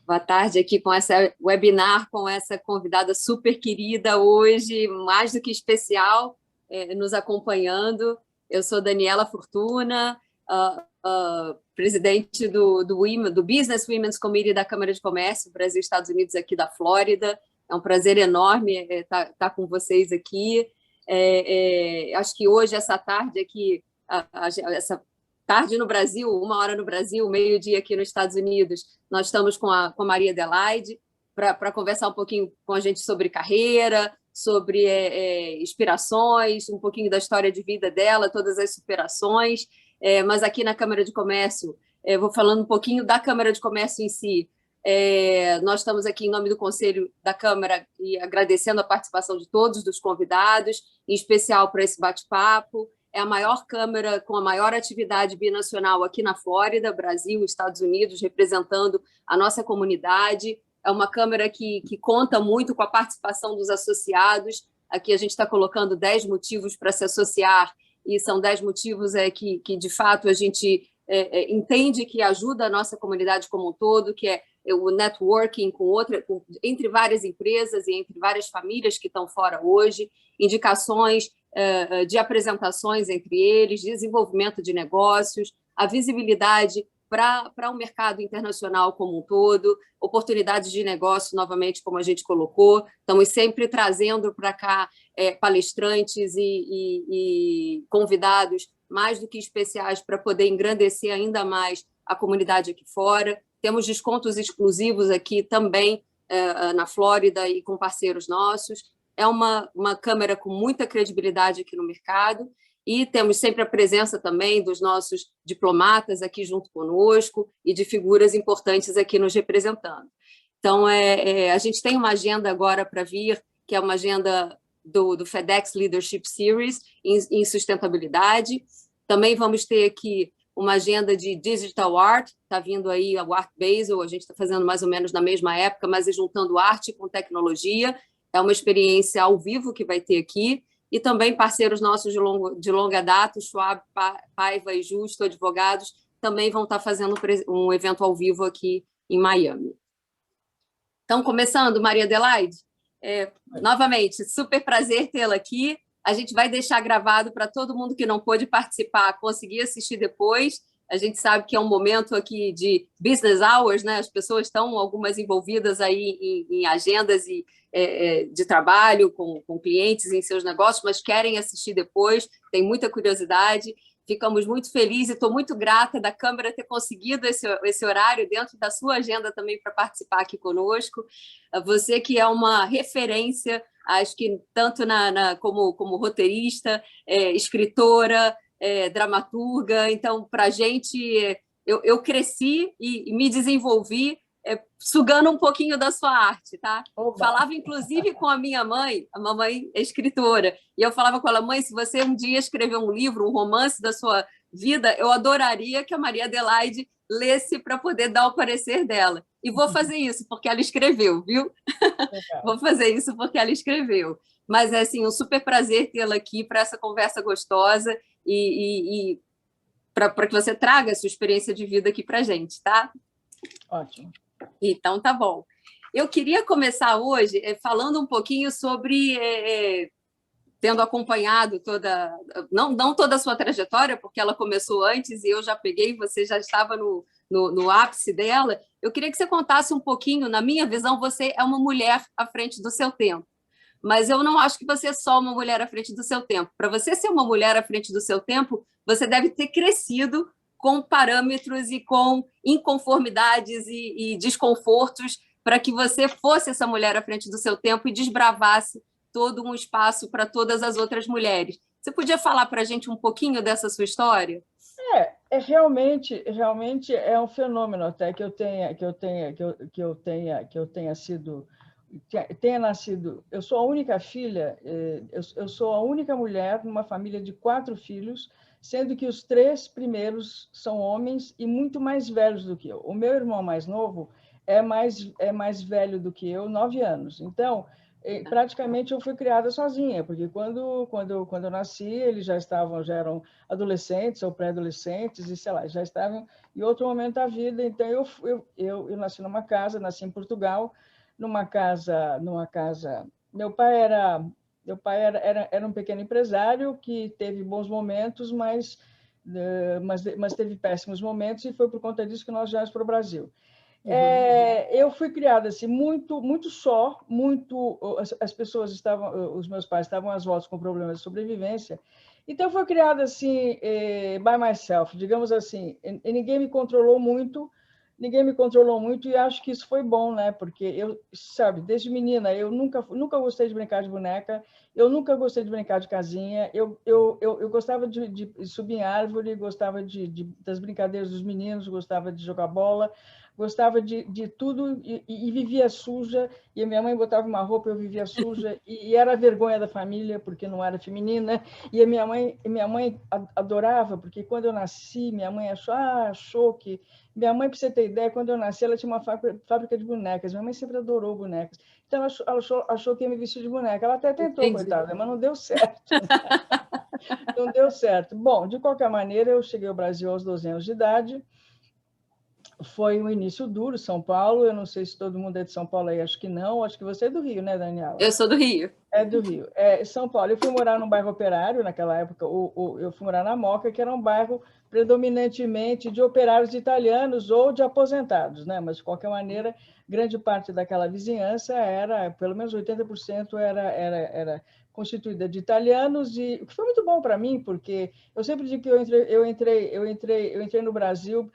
Boa tarde aqui com essa webinar, com essa convidada super querida hoje, mais do que especial, nos acompanhando. Eu sou Daniela Fortuna, presidente do Business Women's Committee da Câmara de Comércio Brasil Estados Unidos aqui da Flórida. É um prazer enorme estar com vocês aqui. Acho que hoje, essa tarde aqui, essa tarde no Brasil, 1 hora no Brasil, meio-dia aqui nos Estados Unidos, nós estamos com a Maria Adelaide para conversar um pouquinho com a gente sobre carreira, sobre inspirações, um pouquinho da história de vida dela, todas as superações. Mas aqui na Câmara de Comércio, vou falando um pouquinho da Câmara de Comércio em si. Nós estamos aqui em nome do Conselho da Câmara e agradecendo a participação de todos os convidados, em especial para esse bate-papo. É a maior Câmara com a maior atividade binacional aqui na Flórida, Brasil, Estados Unidos, representando a nossa comunidade. É uma Câmara que conta muito com a participação dos associados. Aqui a gente está colocando 10 motivos para se associar, e são 10 motivos que de fato, a gente entende que ajuda a nossa comunidade como um todo, que é o networking entre várias empresas e entre várias famílias que estão fora hoje, indicações de apresentações entre eles, desenvolvimento de negócios, a visibilidade para o mercado internacional como um todo, oportunidades de negócio, novamente, como a gente colocou. Estamos sempre trazendo para cá palestrantes e convidados mais do que especiais para poder engrandecer ainda mais a comunidade aqui fora. Temos descontos exclusivos aqui também na Flórida e com parceiros nossos. É uma Câmara com muita credibilidade aqui no mercado e temos sempre a presença também dos nossos diplomatas aqui junto conosco e de figuras importantes aqui nos representando. Então, a gente tem uma agenda agora para vir, que é uma agenda do FedEx Leadership Series em sustentabilidade. Também vamos ter aqui uma agenda de Digital Art, está vindo aí a Art Basel, a gente está fazendo mais ou menos na mesma época, mas juntando arte com tecnologia. É uma experiência ao vivo que vai ter aqui, e também parceiros nossos de longa data, Schwab, Paiva e Justo, advogados, também vão estar fazendo um evento ao vivo aqui em Miami. Então, começando, Maria Adelaide, novamente, super prazer tê-la aqui. A gente vai deixar gravado para todo mundo que não pôde participar, conseguir assistir depois. A gente sabe que é um momento aqui de business hours, né? As pessoas estão, algumas envolvidas aí em agendas de trabalho com clientes em seus negócios, mas querem assistir depois, tem muita curiosidade. Ficamos muito felizes e estou muito grata da Câmara ter conseguido esse horário dentro da sua agenda também para participar aqui conosco. Você que é uma referência, acho que tanto como roteirista, escritora, dramaturga. Então, para a gente, eu cresci e me desenvolvi sugando um pouquinho da sua arte, tá? Oba. Falava, inclusive, com a minha mãe, a mamãe é escritora, e eu falava com ela: mãe, se você um dia escrever um livro, um romance da sua vida, eu adoraria que a Maria Adelaide lesse para poder dar o parecer dela. E vou fazer isso, porque ela escreveu, viu? Vou fazer isso porque ela escreveu. Mas é assim, um super prazer tê-la aqui para essa conversa gostosa e para que você traga a sua experiência de vida aqui para a gente, tá? Ótimo. Então, tá bom. Eu queria começar hoje falando um pouquinho sobre, tendo acompanhado não toda a sua trajetória, porque ela começou antes e eu já peguei, você já estava no ápice dela. Eu queria que você contasse um pouquinho, na minha visão, você é uma mulher à frente do seu tempo. Mas eu não acho que você é só uma mulher à frente do seu tempo. Para você ser uma mulher à frente do seu tempo, você deve ter crescido com parâmetros e com inconformidades e desconfortos para que você fosse essa mulher à frente do seu tempo e desbravasse todo um espaço para todas as outras mulheres. Você podia falar para a gente um pouquinho dessa sua história? Realmente é um fenômeno até que eu tenha nascido. Eu sou a única filha, eu sou a única mulher numa família de 4 filhos, sendo que os 3 primeiros são homens e muito mais velhos do que eu. O meu irmão mais novo é mais velho do que eu, 9 anos. Então, praticamente eu fui criada sozinha, porque quando eu nasci, eles já eram adolescentes ou pré-adolescentes, e sei lá, já estavam em outro momento da vida. Então, eu nasci numa casa, nasci em Portugal, numa casa. Meu pai era um pequeno empresário que teve bons momentos, mas teve péssimos momentos, e foi por conta disso que nós viemos para o Brasil. Eu fui criada assim muito só, as pessoas estavam, os meus pais estavam às voltas com problemas de sobrevivência, então eu fui criada assim by myself, digamos assim, e ninguém me controlou muito, e acho que isso foi bom, né? Porque sabe, desde menina eu nunca gostei de brincar de boneca, eu nunca gostei de brincar de casinha, eu gostava de subir em árvore, gostava das brincadeiras dos meninos, gostava de jogar bola, gostava de tudo, e vivia suja, e a minha mãe botava uma roupa, eu vivia suja, e era a vergonha da família, porque não era feminina, e a minha mãe adorava, porque quando eu nasci, minha mãe achou que... Minha mãe, para você ter ideia, quando eu nasci, ela tinha uma fábrica de bonecas, minha mãe sempre adorou bonecas, então ela achou que ia me vestir de boneca, ela até tentou, Entendi. coitada, mas não deu certo. Não deu certo. Bom, de qualquer maneira, eu cheguei ao Brasil aos 12 anos de idade. Foi um início duro, São Paulo. Eu não sei se todo mundo é de São Paulo aí, acho que não. Acho que você é do Rio, né, Daniela? Eu sou do Rio. É do Rio. São Paulo. Eu fui morar num bairro operário naquela época. Eu fui morar na Moca, que era um bairro predominantemente de operários italianos ou de aposentados, né? Mas, de qualquer maneira, grande parte daquela vizinhança pelo menos 80% era constituída de italianos, e o que foi muito bom para mim, porque eu sempre digo que eu entrei no Brasil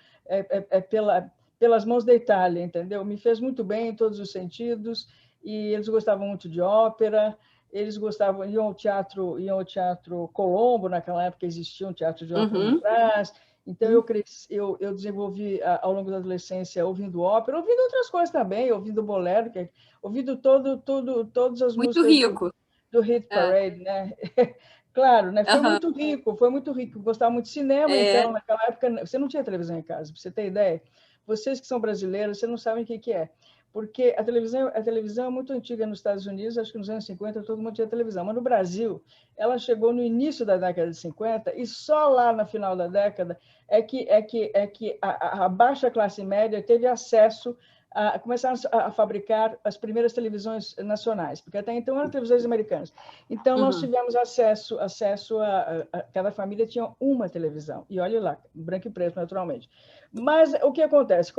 pelas mãos da Itália, entendeu? Me fez muito bem em todos os sentidos, e eles gostavam muito de ópera, eles gostavam, iam ao teatro Colombo, naquela época existia um teatro de ópera no Brás, então eu desenvolvi ao longo da adolescência ouvindo ópera, ouvindo outras coisas também, ouvindo bolero, ouvindo todas as Muito músicas rico. do Hit Parade, né? Claro, né? Foi muito rico, foi muito rico. Eu gostava muito de cinema, então, naquela época, você não tinha televisão em casa, para você ter ideia. Vocês que são brasileiros, vocês não sabem o que é. Porque a televisão é muito antiga nos Estados Unidos, acho que nos anos 50 todo mundo tinha televisão, mas no Brasil, ela chegou no início da década de 50, e só lá no final da década é que a baixa classe média teve acesso começaram a fabricar as primeiras televisões nacionais, porque até então eram televisões americanas. Então, nós tivemos acesso cada família tinha uma televisão, e olha lá, branco e preto, naturalmente. Mas o que acontece?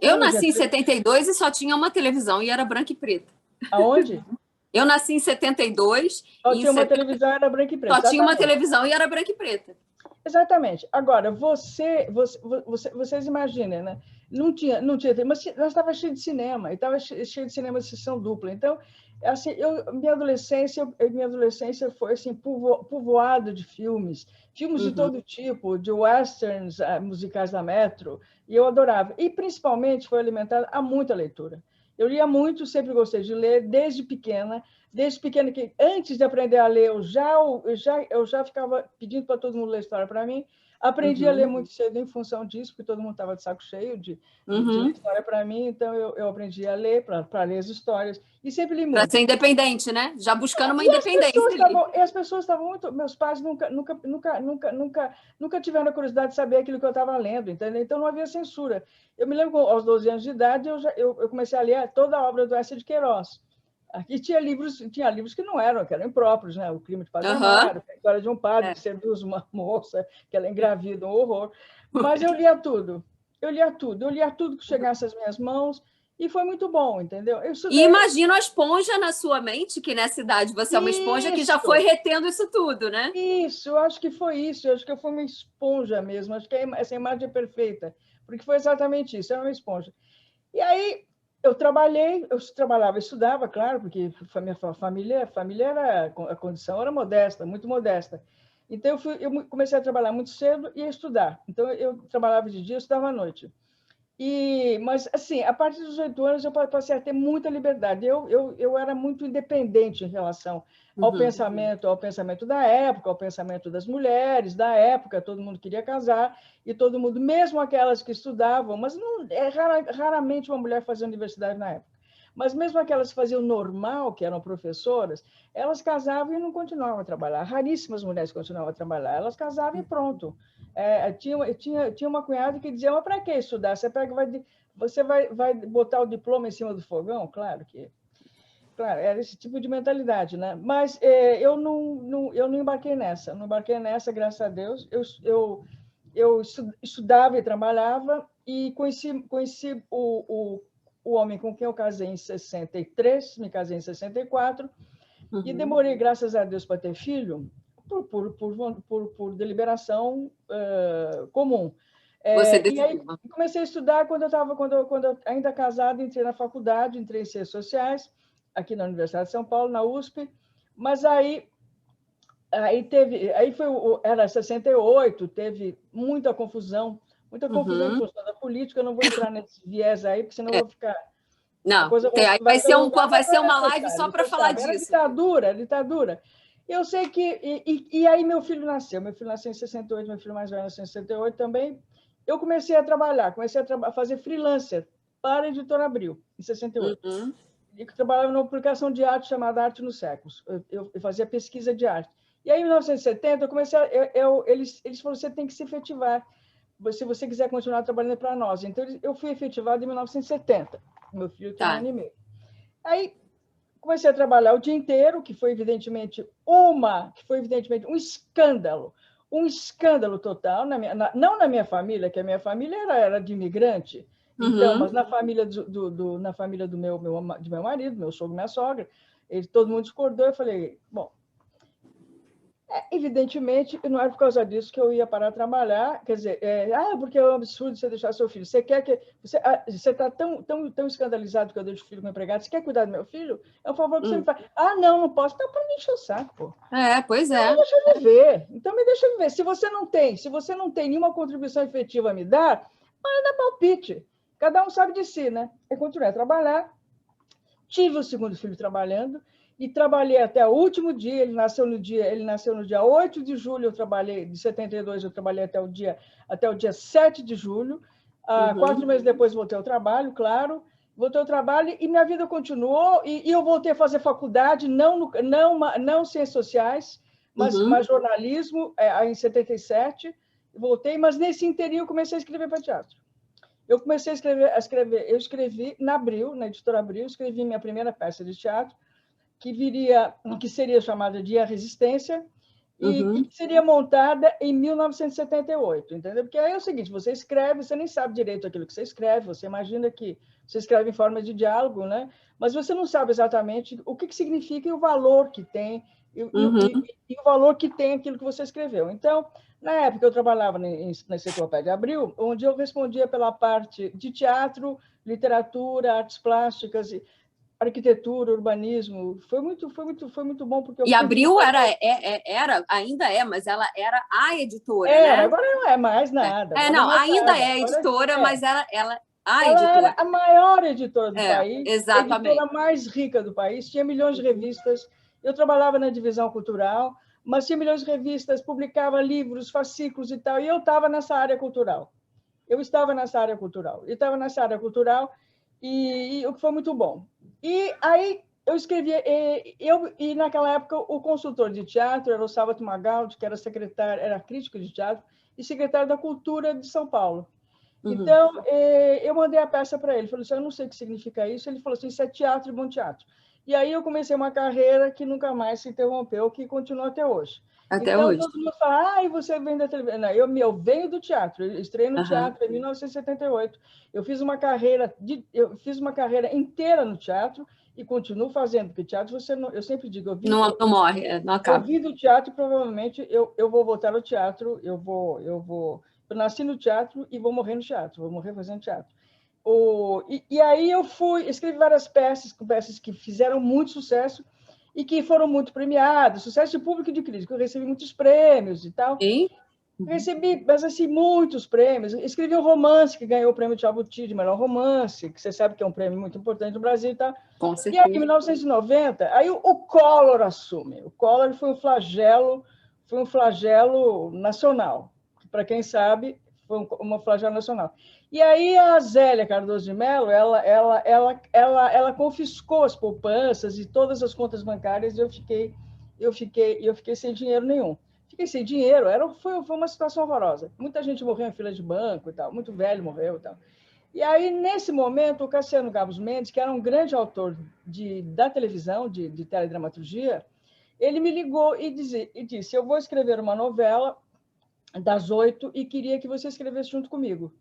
Eu nasci em 72 e só tinha uma televisão, e era branca e preta. Aonde? Eu nasci em 72 só tinha uma televisão, era branca e preta. Só tinha uma televisão e era branca e preta. Exatamente. Agora, vocês imaginem, né? Não tinha, mas nós estava cheio de cinema, e estava cheio de cinema de sessão dupla. Então, assim, minha adolescência foi assim povoado de filmes de todo tipo, de westerns, musicais da Metro, e eu adorava. E principalmente foi alimentada a muita leitura. Eu lia muito, sempre gostei de ler, desde pequena, que antes de aprender a ler, eu já ficava pedindo para todo mundo ler história para mim. Aprendi a ler muito cedo em função disso, porque todo mundo estava de saco cheio de ler história para mim, então eu aprendi a ler, para ler as histórias, e sempre li muito. Para ser independente, né? Já buscando uma independência. E as pessoas estavam muito... Meus pais nunca tiveram a curiosidade de saber aquilo que eu estava lendo, entendeu? Então não havia censura. Eu me lembro, aos 12 anos de idade, eu comecei a ler toda a obra do Eça de Queiroz. Aqui tinha livros que não eram, que eram impróprios, né? O Crime de Padre Amaro, a história de um padre que seduz uma moça, que ela engravida, um horror. Mas eu lia tudo que chegasse às minhas mãos, e foi muito bom, entendeu? E imagina a esponja na sua mente, que nessa idade você é uma esponja que já foi retendo isso tudo, né? Isso, eu acho que foi isso, eu acho que eu fui uma esponja mesmo, acho que essa imagem é perfeita, porque foi exatamente isso, era uma esponja. E aí eu trabalhava, estudava, claro, porque a minha família a condição era modesta, muito modesta. Então eu comecei a trabalhar muito cedo e a estudar. Então eu trabalhava de dia, eu estudava à noite. Mas assim, a partir dos 18 anos eu passei a ter muita liberdade. Eu era muito independente em relação ao pensamento da época, ao pensamento das mulheres da época. Todo mundo queria casar, e todo mundo, mesmo aquelas que estudavam, mas raramente uma mulher fazia universidade na época. Mas mesmo aquelas que faziam normal, que eram professoras, elas casavam e não continuavam a trabalhar. Raríssimas mulheres continuavam a trabalhar. Elas casavam e pronto. Tinha uma cunhada que dizia, mas para que estudar? Você vai botar o diploma em cima do fogão? Claro, era esse tipo de mentalidade, né? Mas eu não embarquei nessa. Não embarquei nessa, graças a Deus. Eu estudava e trabalhava e conheci o homem com quem eu casei em 63, me casei em 64, e demorei, graças a Deus, para ter filho por deliberação comum. Você E aí decidiu. comecei a estudar quando eu ainda casada, entrei na faculdade, entrei em Ciências Sociais, aqui na Universidade de São Paulo, na USP, mas aí era 68, teve muita confusão em função da política. Eu não vou entrar nesse viés aí, porque senão eu vou ficar... Não, vai ser uma live só para falar disso. Era ditadura. Eu sei que... E aí meu filho nasceu em 68, meu filho mais velho nasceu em 68 também. Eu comecei a trabalhar, a fazer freelancer para a Editora Abril, em 68. Eu trabalhava numa publicação de arte chamada Arte nos Séculos. Eu fazia pesquisa de arte. E aí, em 1970, eu comecei eles falaram, você tem que se efetivar, se você quiser continuar trabalhando para nós. Então, eu fui efetivado em 1970. Meu filho tem 1 ano e meio. Aí, comecei a trabalhar o dia inteiro, que foi evidentemente um escândalo total, não na minha família, que a minha família era de imigrante, então, mas na família do meu marido, meu sogro e minha sogra, todo mundo discordou. Eu falei, bom, evidentemente, não era por causa disso que eu ia parar de trabalhar. Quer dizer, porque é um absurdo você deixar seu filho. Você quer que você está tão escandalizado que eu deixo o filho com o empregado? Você quer cuidar do meu filho? É um favor que você me faz. Não posso. Então, para me encher o saco, pô. Pois é. Então, me deixa viver. Então, me deixa viver. Se você não tem nenhuma contribuição efetiva a me dar, para dar palpite. Cada um sabe de si, né? Eu continuei a trabalhar. Tive o segundo filho trabalhando. E trabalhei até o último dia. Ele nasceu no dia 8 de julho, de 72, eu trabalhei até o dia 7 de julho. 4 meses depois voltei ao trabalho, claro. Voltei ao trabalho e minha vida continuou. E eu voltei a fazer faculdade, não ciências sociais, mas jornalismo, em 77. Voltei, mas nesse inteirinho eu comecei a escrever para teatro. Eu comecei a escrever, eu escrevi na Abril, na Editora Abril, escrevi minha primeira peça de teatro, que seria chamada de A Resistência, e que seria montada em 1978, entendeu? Porque aí é o seguinte, você escreve, você nem sabe direito aquilo que você escreve, você imagina que você escreve em forma de diálogo, né? Mas você não sabe exatamente o que significa e o valor que tem, e o valor que tem aquilo que você escreveu. Então, na época, eu trabalhava na Enciclopédia Abril, onde eu respondia pela parte de teatro, literatura, artes plásticas, arquitetura, urbanismo. Foi muito bom, porque e Abril ainda é, mas ela era a editora, né? Agora não é mais nada. Ainda é editora, mas ela editora. Era a maior editora do país, exatamente. A editora mais rica do país, tinha milhões de revistas. Eu trabalhava na divisão cultural, mas tinha milhões de revistas, publicava livros, fascículos e tal, e eu estava nessa área cultural. E o que foi muito bom. E aí eu escrevia, e naquela época o consultor de teatro era o Salvatore Magaldi, que era crítico de teatro e secretário da Cultura de São Paulo. Então, eu mandei a peça para ele, falei assim, eu não sei o que significa isso. Ele falou assim, isso é teatro e bom teatro. E aí eu comecei uma carreira que nunca mais se interrompeu, que continua até hoje. Então, todo mundo fala, e você vem da televisão. Não, eu venho do teatro, eu estreiei no teatro em 1978. Eu fiz uma carreira inteira no teatro e continuo fazendo, porque teatro eu sempre digo, não morre, não acaba. Eu vim do teatro e provavelmente eu vou voltar ao teatro, eu nasci no teatro e vou morrer no teatro, vou morrer fazendo teatro. E aí eu escrevi várias peças que fizeram muito sucesso e que foram muito premiadas, sucesso de público e de crítica. Eu recebi muitos prêmios e tal. Sim. Recebi, mas assim, muitos prêmios. Escrevi um romance que ganhou o prêmio Jabuti de melhor romance, que você sabe que é um prêmio muito importante no Brasil e tal. Com certeza. E aí, em 1990, aí o Collor assume. O Collor foi um flagelo nacional. Para quem sabe, foi uma flagela nacional. E aí a Zélia Cardoso de Mello, ela confiscou as poupanças e todas as contas bancárias e eu fiquei sem dinheiro nenhum. Fiquei sem dinheiro, foi uma situação horrorosa. Muita gente morreu em fila de banco e tal, muito velho morreu e tal. E aí, nesse momento, o Cassiano Gabos Mendes, que era um grande autor da televisão, de teledramaturgia, ele me ligou e disse: eu vou escrever uma novela das 8 e queria que você escrevesse junto comigo.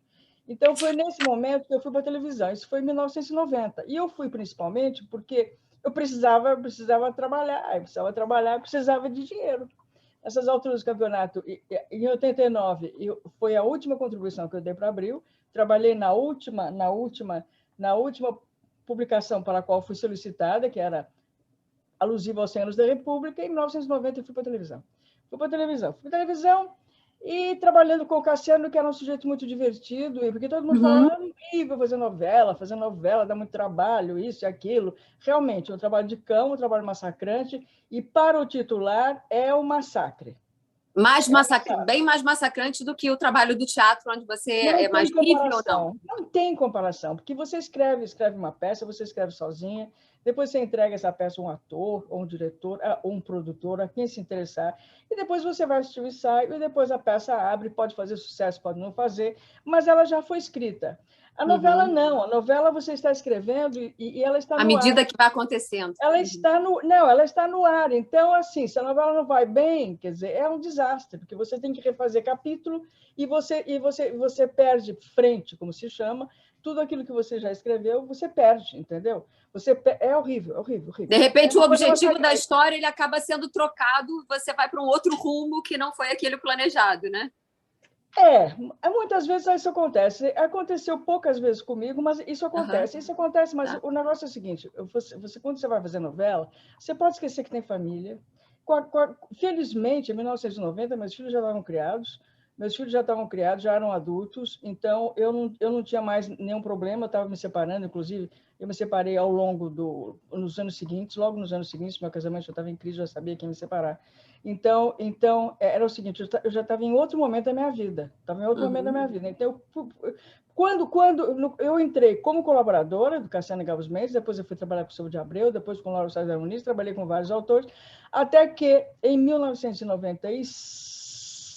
Então, foi nesse momento que eu fui para a televisão. Isso foi em 1990. E eu fui principalmente porque eu precisava trabalhar, precisava de dinheiro. Nessas alturas do campeonato, em 89, foi a última contribuição que eu dei para Abril. Trabalhei na última publicação para a qual fui solicitada, que era alusiva aos 100 anos da República, e em 1990 eu fui para a televisão. Fui para a televisão e trabalhando com o Cassiano, que era um sujeito muito divertido, porque todo mundo falava, é incrível fazer novela dá muito trabalho, isso e aquilo. Realmente, é um trabalho de cão, um trabalho massacrante, e para o titular é um massacre. Bem mais massacrante do que o trabalho do teatro, onde você é mais livre ou não? Não tem comparação, porque você escreve uma peça, você escreve sozinha, depois você entrega essa peça a um ator, ou um diretor, ou um produtor, a quem se interessar, e depois você vai assistir o ensaio, e depois a peça abre, pode fazer sucesso, pode não fazer, mas ela já foi escrita. A novela não, a novela você está escrevendo e ela está no ar. À medida que vai acontecendo. Ela está no ar. Então, assim, se a novela não vai bem, quer dizer, é um desastre, porque você tem que refazer capítulo e você perde frente, como se chama, tudo aquilo que você já escreveu, você perde, entendeu? É horrível, horrível, horrível. De repente, o objetivo da história ele acaba sendo trocado, você vai para um outro rumo que não foi aquele planejado, né? Muitas vezes isso acontece. Aconteceu poucas vezes comigo, mas isso acontece. Isso acontece, mas o negócio é o seguinte: quando você vai fazer novela, você pode esquecer que tem família. Felizmente, em 1990, meus filhos já estavam criados, já eram adultos, então eu não tinha mais nenhum problema, eu estava me separando, inclusive eu me separei nos anos seguintes, logo nos anos seguintes, meu casamento já estava em crise, já sabia que ia me separar. Então era o seguinte, eu já estava em outro momento da minha vida, Então, quando eu entrei como colaboradora do Cassiano Gabos Mendes, depois eu fui trabalhar com o Silvio de Abreu, depois com o Lauro César Muniz, trabalhei com vários autores, até que, em 1996,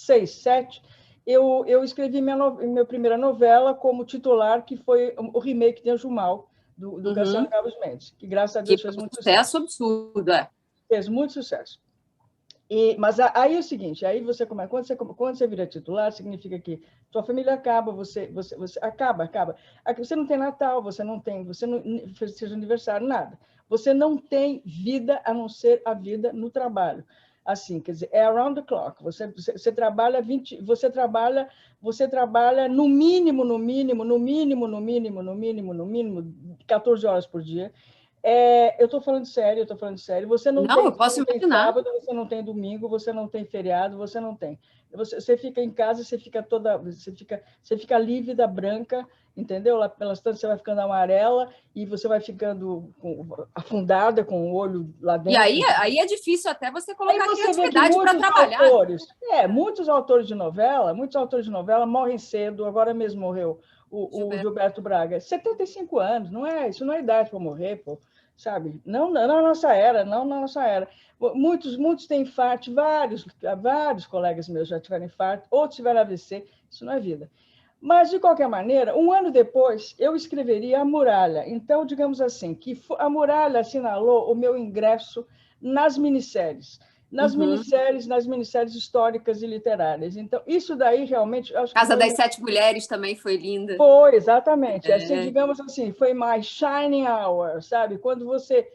1997, eu escrevi minha primeira novela como titular, que foi o remake de Anjo Mal, do Cassiano Gabos Mendes, que, graças a Deus, fez muito sucesso. Absurdo, Fez muito sucesso. Mas aí é o seguinte, aí quando você vira titular, significa que sua família acaba, você acaba. Você não tem Natal, você não festeja aniversário, nada. Você não tem vida a não ser a vida no trabalho. Assim, quer dizer, é around the clock. Você trabalha no mínimo 14 horas por dia. Eu estou falando sério, Você não tem, eu posso tem imaginar. Sábado, você não tem domingo, você não tem feriado, você não tem. Você fica em casa, você fica lívida, branca, entendeu? Lá pelas tantas você vai ficando amarela e você vai ficando afundada com o olho lá dentro. E aí é difícil até você colocar criatividade para trabalhar. Muitos autores de novela morrem cedo. Agora mesmo morreu o Gilberto Braga, 75 anos, isso não é idade para morrer, pô, sabe? Não na nossa era. Muitos têm infarto, vários colegas meus já tiveram infarto, outros tiveram AVC, isso não é vida. Mas, de qualquer maneira, um ano depois, eu escreveria A Muralha. Então, digamos assim, que A Muralha assinalou o meu ingresso nas minisséries. Nas minisséries históricas e literárias. Então, isso daí realmente... Casa das Sete Mulheres também foi linda. Foi, exatamente. Assim, digamos assim, foi mais shining hour, sabe? Quando você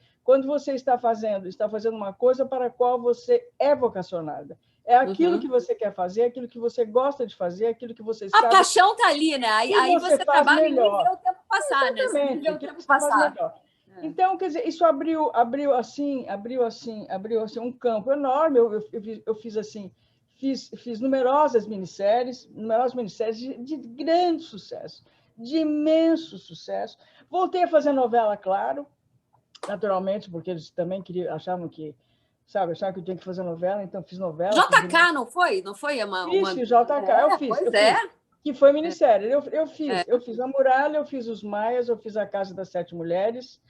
está fazendo uma coisa para a qual você é vocacionada. É aquilo que você quer fazer, aquilo que você gosta de fazer, aquilo que você sabe... A paixão está ali, né? Aí você trabalha melhor. E vê o tempo passar, exatamente, né? Você vê o tempo passar. Então, quer dizer, isso abriu um campo enorme. Eu fiz numerosas minisséries de grande sucesso, de imenso sucesso. Voltei a fazer novela, claro, naturalmente, porque eles também achavam que eu tinha que fazer novela, então fiz novela. JK, não foi? Não foi Fiz JK, eu fiz. Pois é. Que foi minissérie. Eu fiz a Muralha, eu fiz os Maias, eu fiz a Casa das Sete Mulheres,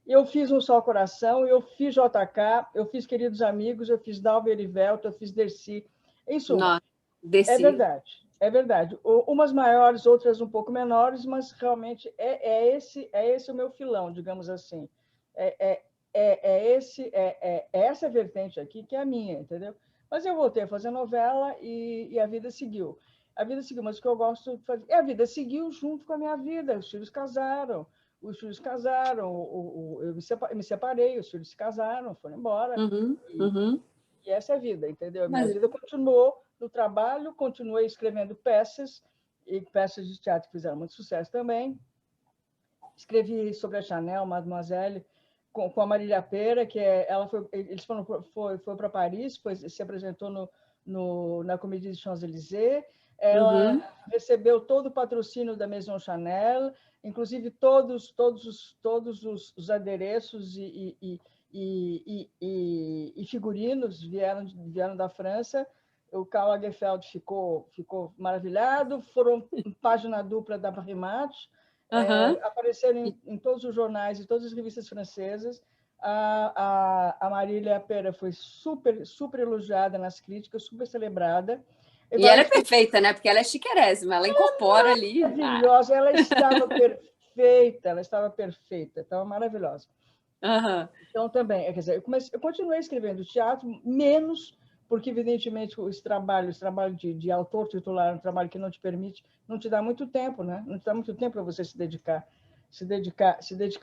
eu fiz Um Só Coração, eu fiz JK, eu fiz Queridos Amigos, eu fiz Dalva e Erivelto, eu fiz Dercy. Em suma, Nossa, Dercy. é verdade. Umas maiores, outras um pouco menores, mas realmente é esse o meu filão, digamos assim. Essa vertente aqui que é a minha, entendeu? Mas eu voltei a fazer novela e a vida seguiu. A vida seguiu, mas o que eu gosto de fazer... a vida seguiu junto com a minha vida. Os filhos casaram, eu me separei, os filhos se casaram, foram embora. E essa é a vida, entendeu? A minha vida continuou no trabalho, continuei escrevendo peças, e peças de teatro que fizeram muito sucesso também. Escrevi sobre a Chanel, Mademoiselle, com a Marília Pera, que eles foi para Paris, se apresentou na Comédie de Champs-Élysées. Ela recebeu todo o patrocínio da Maison Chanel, inclusive todos os adereços e figurinos vieram da França. O Karl Lagerfeld ficou maravilhado, foram página dupla da Paris Match, apareceram em todos os jornais e todas as revistas francesas. A Marília Pera foi super elogiada nas críticas, super celebrada. E ela é perfeita, né? Porque ela é chiquérrima, ela incorpora ali. Maravilhosa, ela estava perfeita, estava maravilhosa. Então, também, quer dizer, eu continuei escrevendo teatro, menos porque, evidentemente, esse trabalho de autor titular é um trabalho que não te permite, não te dá muito tempo, né? Não te dá muito tempo para você se dedicar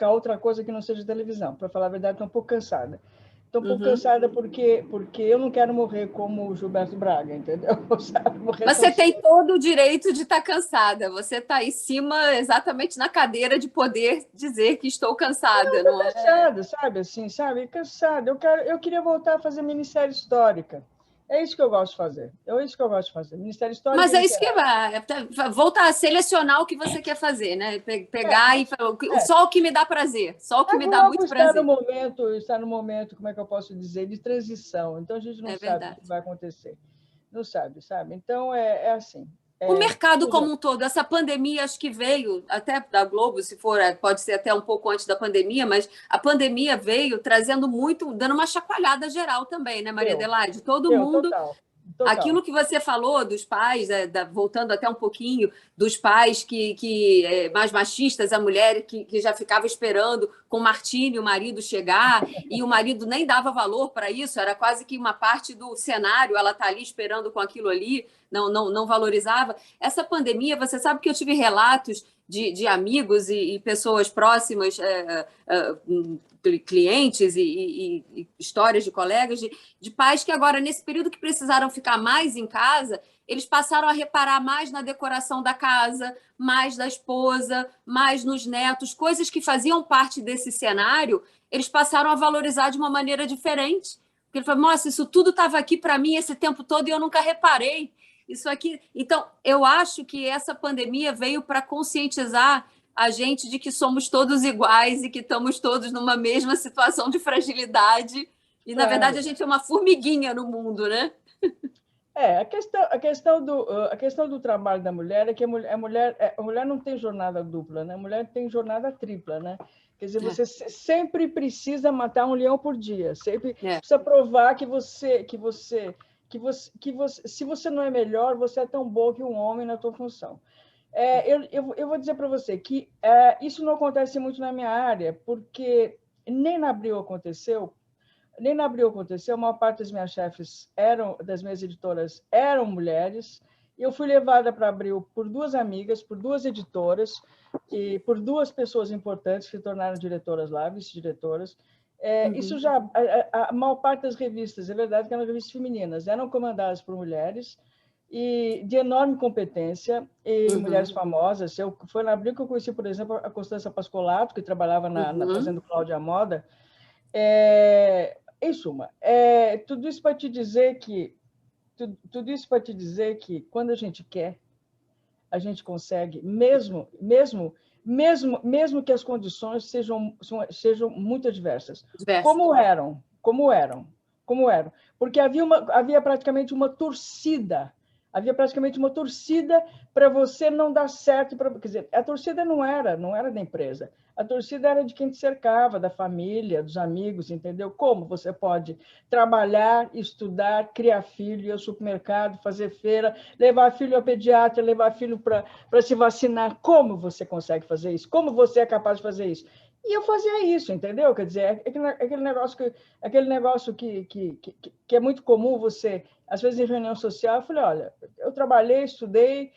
a outra coisa que não seja televisão. Para falar a verdade, estou um pouco cansada. Estou um pouco cansada porque eu não quero morrer como o Gilberto Braga, entendeu? Você tem todo o direito de estar cansada. Você está em cima, exatamente na cadeira de poder dizer que estou cansada. Não é? Cansada, sabe? Assim, sabe? Cansada. Eu queria voltar a fazer minissérie histórica. É isso que eu gosto de fazer. Minissérie histórica. Mas é isso que vai voltar a selecionar o que você quer fazer, né? Pegar só o que me dá prazer, só o que me dá muito prazer. Está no momento, como é que eu posso dizer, de transição. Então a gente não sabe o que vai acontecer. Não sabe? Então é assim. O mercado como um todo, essa pandemia acho que veio, até da Globo, se for, pode ser até um pouco antes da pandemia, mas a pandemia veio trazendo muito, dando uma chacoalhada geral também, né, Maria Adelaide? Todo mundo... Total. Aquilo que você falou dos pais, voltando até um pouquinho, dos pais mais machistas, a mulher que já ficava esperando com o Martini, o marido chegar, e o marido nem dava valor para isso, era quase que uma parte do cenário, ela está ali esperando com aquilo ali, não valorizava. Essa pandemia, você sabe que eu tive relatos de amigos e pessoas próximas, clientes e histórias de colegas, de pais que agora, nesse período que precisaram ficar mais em casa, eles passaram a reparar mais na decoração da casa, mais da esposa, mais nos netos, coisas que faziam parte desse cenário, eles passaram a valorizar de uma maneira diferente. Porque ele falou, nossa, isso tudo estava aqui para mim esse tempo todo e eu nunca reparei. Isso aqui. Então, eu acho que essa pandemia veio para conscientizar a gente de que somos todos iguais e que estamos todos numa mesma situação de fragilidade. E, na verdade, a gente é uma formiguinha no mundo, né? A questão do trabalho da mulher é que a mulher não tem jornada dupla, né? A mulher tem jornada tripla, né? Quer dizer, você sempre precisa matar um leão por dia, sempre precisa provar que se você não é melhor, você é tão bom que um homem na tua função. Eu vou dizer para você que isso não acontece muito na minha área, porque nem na Abril aconteceu, a maior parte das minhas chefes das minhas editoras eram mulheres, e eu fui levada para Abril por duas amigas, por duas editoras, e por duas pessoas importantes que se tornaram diretoras lá, vice-diretoras. Isso já, a maior parte das revistas, é verdade que eram revistas femininas, eram comandadas por mulheres, e de enorme competência, e mulheres famosas. Foi na Abril que eu conheci, por exemplo, a Constança Pascolato, que trabalhava fazendo Cláudia Moda. Em suma, tudo isso para te dizer que quando a gente quer, a gente consegue, mesmo que as condições sejam muito adversas. Como eram. Porque havia praticamente uma torcida Havia praticamente uma torcida para você não dar certo. Quer dizer, a torcida não era da empresa. A torcida era de quem te cercava, da família, dos amigos, entendeu? Como você pode trabalhar, estudar, criar filho, ir ao supermercado, fazer feira, levar filho ao pediatra, levar filho para se vacinar. Como você consegue fazer isso? Como você é capaz de fazer isso? E eu fazia isso, entendeu? Quer dizer, aquele negócio que é muito comum você, às vezes em reunião social, eu falei, olha, eu trabalhei, estudei,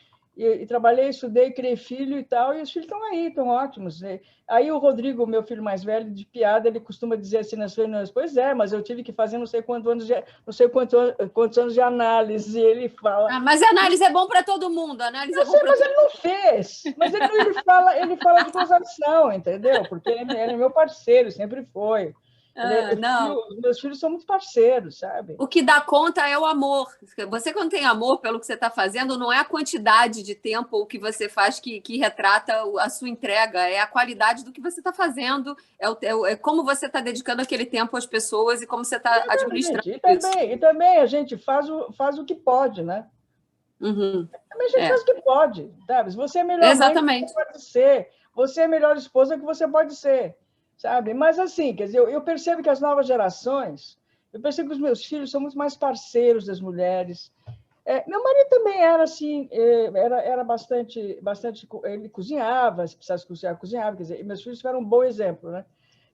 criei filho e tal, e os filhos estão aí, estão ótimos. Aí o Rodrigo, meu filho mais velho, de piada, ele costuma dizer assim nas reuniões, pois é, mas eu tive que fazer não sei quantos anos de análise, e ele fala... mas a análise é bom para todo mundo, a análise é bom para mas ele não fez, mas ele fala de gozação, entendeu? Porque ele é meu parceiro, sempre foi. Os meus filhos são muito parceiros, sabe? O que dá conta é o amor. Você, quando tem amor pelo que você está fazendo, não é a quantidade de tempo ou que você faz que retrata a sua entrega, é a qualidade do que você está fazendo, é como você está dedicando aquele tempo às pessoas e como você está administrando isso. E também a gente faz o que pode, né? Uhum. Também a gente faz o que pode, sabe? Você é melhor mãe que você pode ser, você é a melhor esposa que você pode ser, sabe? Mas assim, quer dizer, eu percebo que as novas gerações, eu percebo que os meus filhos são muito mais parceiros das mulheres. Meu marido também era assim, era bastante, ele cozinhava, se precisasse cozinhar, cozinhava, quer dizer, e meus filhos tiveram um bom exemplo, né?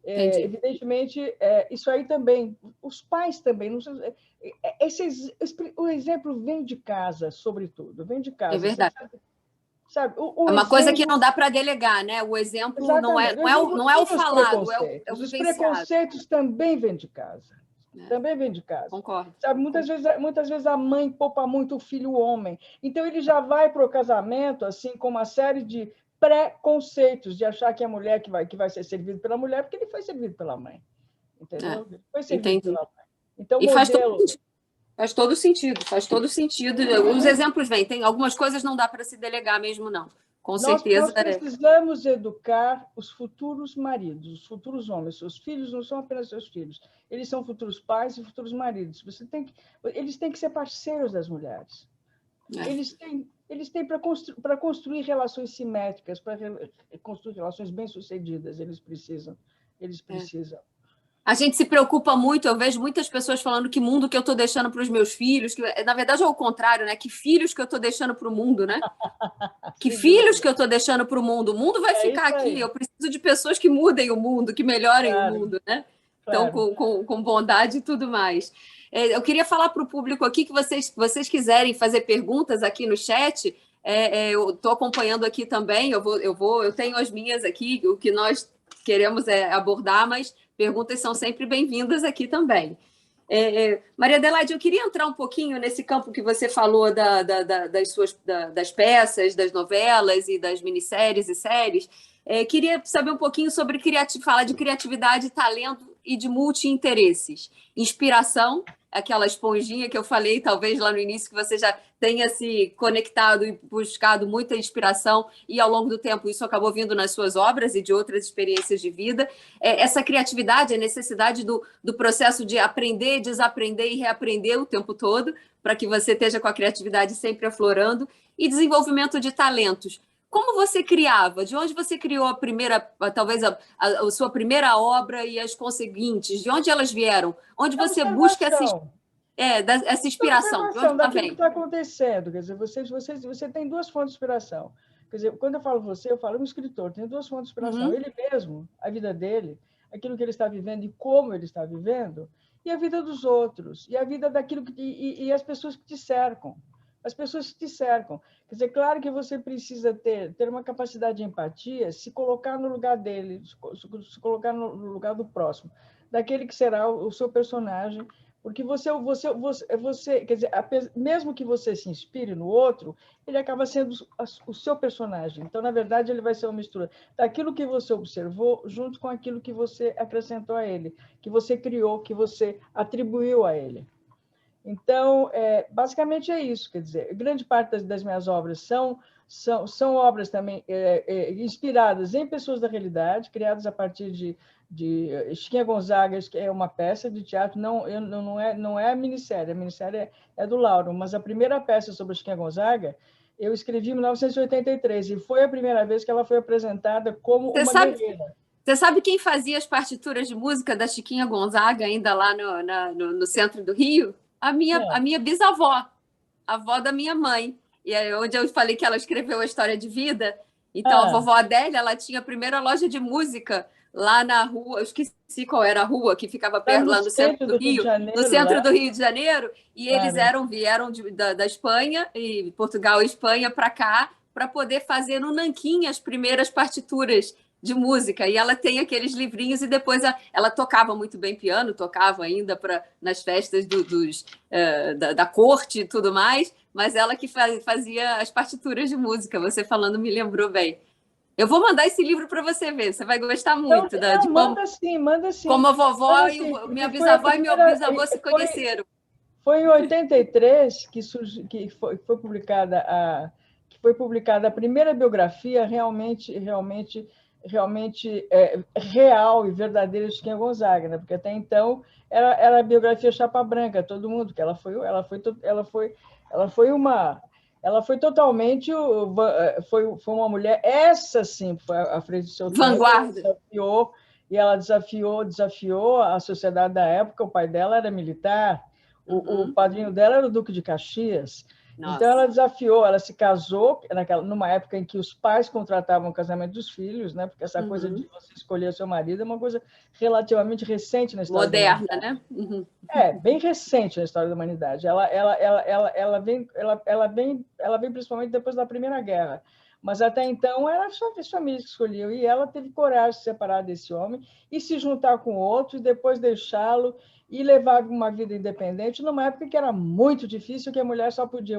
Evidentemente, isso aí também, os pais também, não sei, o exemplo vem de casa, sobretudo, vem de casa. É verdade. Sabe, é uma exemplo... coisa que não dá para delegar, né? O exemplo não é o falado, é o vivenciado. Os preconceitos também vêm de casa. Também vem de casa. Concordo. Sabe, muitas vezes a mãe poupa muito o filho homem. Então, ele já vai para o casamento assim, com uma série de preconceitos, de achar que é a mulher que vai ser servido pela mulher, porque ele foi servido pela mãe. Entendeu? Ele foi servido pela mãe. Então, o modelo... Faz todo sentido. Os exemplos vêm. Tem algumas coisas não dá para se delegar mesmo, não. Com certeza. Nós precisamos educar os futuros maridos, os futuros homens. Seus filhos não são apenas seus filhos. Eles são futuros pais e futuros maridos. Eles têm que ser parceiros das mulheres. Eles têm para construir relações simétricas, para construir relações bem-sucedidas. Eles precisam. A gente se preocupa muito, eu vejo muitas pessoas falando que mundo que eu estou deixando para os meus filhos, que na verdade é o contrário, né? Que filhos que eu estou deixando para o mundo, né? Que filhos que eu estou deixando para o mundo. O mundo vai ficar aqui, eu preciso de pessoas que mudem o mundo, que melhorem o mundo, né? Então, com bondade e tudo mais. Eu queria falar para o público aqui que vocês quiserem fazer perguntas aqui no chat, eu estou acompanhando aqui também, eu tenho as minhas aqui, o que nós queremos abordar, mas perguntas são sempre bem-vindas aqui também. Maria Adelaide, eu queria entrar um pouquinho nesse campo que você falou das peças, das novelas e das minisséries e séries. Queria saber um pouquinho sobre falar de criatividade, talento e de multi-interesses. Inspiração, aquela esponjinha que eu falei, talvez lá no início, que você já tenha se conectado e buscado muita inspiração, e ao longo do tempo isso acabou vindo nas suas obras e de outras experiências de vida. Essa criatividade, a necessidade do processo de aprender, desaprender e reaprender o tempo todo, para que você esteja com a criatividade sempre aflorando, e desenvolvimento de talentos. Como você criava? De onde você criou talvez a sua primeira obra e as conseguintes? De onde elas vieram? Onde você busca essa inspiração? De onde daquilo que está acontecendo. Quer dizer, você tem duas fontes de inspiração. Quer dizer, quando eu falo você, eu falo um escritor, tem duas fontes de inspiração. Ele mesmo, a vida dele, aquilo que ele está vivendo e como ele está vivendo, e a vida dos outros, e a vida daquilo e as pessoas que te cercam. As pessoas que te cercam. Quer dizer, claro que você precisa ter uma capacidade de empatia, se colocar no lugar dele, se colocar no lugar do próximo, daquele que será o seu personagem, porque você quer dizer, mesmo que você se inspire no outro, ele acaba sendo o seu personagem. Então, na verdade, ele vai ser uma mistura daquilo que você observou junto com aquilo que você acrescentou a ele, que você criou, que você atribuiu a ele. Então, basicamente é isso, quer dizer, grande parte das minhas obras são são obras também inspiradas em pessoas da realidade, criadas a partir de Chiquinha Gonzaga, que é uma peça de teatro, não é a minissérie é do Lauro, mas a primeira peça sobre a Chiquinha Gonzaga eu escrevi em 1983, e foi a primeira vez que ela foi apresentada como uma guerreira. Você sabe quem fazia as partituras de música da Chiquinha Gonzaga, ainda lá no centro do Rio? A minha bisavó, a avó da minha mãe. E aí, onde eu falei que ela escreveu a história de vida. Então, a vovó Adélia, ela tinha a primeira loja de música lá na rua, eu esqueci qual era a rua, que ficava perto, lá no centro do Rio, no centro do Rio de Janeiro, e eles vieram da Espanha, e Portugal e Espanha, para cá, para poder fazer no nanquim as primeiras partituras de música, e ela tem aqueles livrinhos, e depois ela tocava muito bem piano, tocava ainda nas festas da corte e tudo mais, mas ela que fazia as partituras de música. Você falando me lembrou bem. Eu vou mandar esse livro para você ver, você vai gostar muito. Manda sim. Como a vovó e minha bisavó e meu bisavô se conheceram. Foi em 83 que foi publicada a primeira biografia realmente real e verdadeira de Chiquinha Gonzaga, né? Porque até então era a biografia chapa branca, todo mundo, que ela foi totalmente foi uma mulher, essa sim foi à frente do seu tempo, vanguarda. Ela desafiou a sociedade da época. O pai dela era militar, o padrinho dela era o Duque de Caxias. Nossa. Então ela desafiou, ela se casou numa época em que os pais contratavam o casamento dos filhos, né? Porque essa coisa de você escolher o seu marido é uma coisa relativamente recente na história moderna, da humanidade. Né? Bem recente na história da humanidade. Ela vem principalmente depois da Primeira Guerra, mas até então era só as famílias que escolhiam, e ela teve coragem de se separar desse homem e se juntar com outro, e depois deixá-lo e levar uma vida independente, numa época que era muito difícil, que uma mulher só podia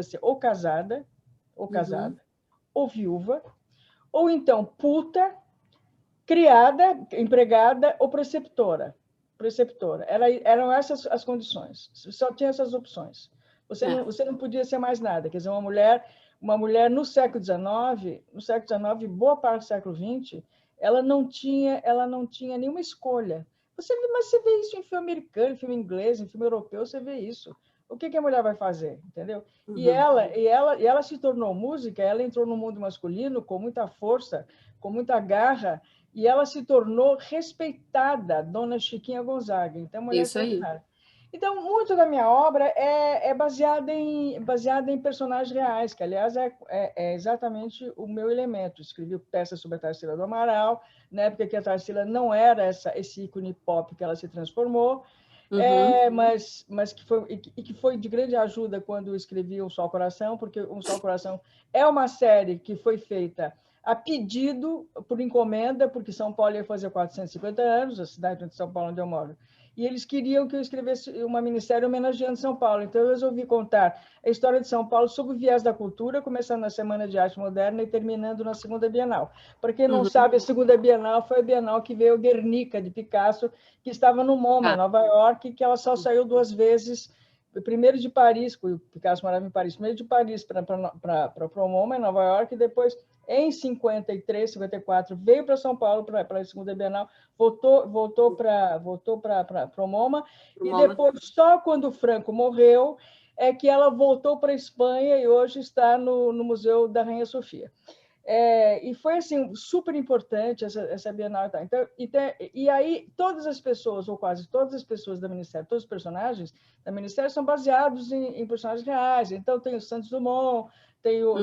ser ou casada, ou viúva, ou então puta, criada, empregada ou preceptora. Eram essas as condições. Só tinha essas opções. Você não podia ser mais nada. Quer dizer, uma mulher no século XIX, boa parte do século XX, ela não tinha nenhuma escolha. Mas você vê isso em filme americano, em filme inglês, em filme europeu, você vê isso. O que a mulher vai fazer, entendeu? E ela se tornou música, ela entrou no mundo masculino com muita força, com muita garra, e ela se tornou respeitada, Dona Chiquinha Gonzaga. Então, mulher extraordinária. Então, muito da minha obra é baseada em personagens reais, que, aliás, é exatamente o meu elemento. Escrevi peças sobre a Tarsila do Amaral, na época que a Tarsila não era esse ícone pop que ela se transformou, mas que foi de grande ajuda quando eu escrevi Um Só Coração, porque Um Só Coração é uma série que foi feita a pedido, por encomenda, porque São Paulo ia fazer 450 anos, a cidade de São Paulo onde eu moro, e eles queriam que eu escrevesse uma minissérie homenageando São Paulo. Então, eu resolvi contar a história de São Paulo sob o viés da cultura, começando na Semana de Arte Moderna e terminando na Segunda Bienal. Para quem não sabe, a Segunda Bienal foi a Bienal que veio Guernica, de Picasso, que estava no MoMA, em Nova York, que ela só saiu 2 vezes. Primeiro de Paris, o Picasso morava em Paris, primeiro de Paris para o MoMA, em Nova York, e depois, em 53, 54, veio para São Paulo para a Segunda Bienal, voltou para o MoMA, e depois, só quando o Franco morreu, é que ela voltou para a Espanha e hoje está no Museu da Rainha Sofia. E foi assim super importante essa Bienal. Então, e aí todas as pessoas, ou quase todas as pessoas da Ministério, todos os personagens da Ministério são baseados em personagens reais. Então tem o Santos Dumont, tem o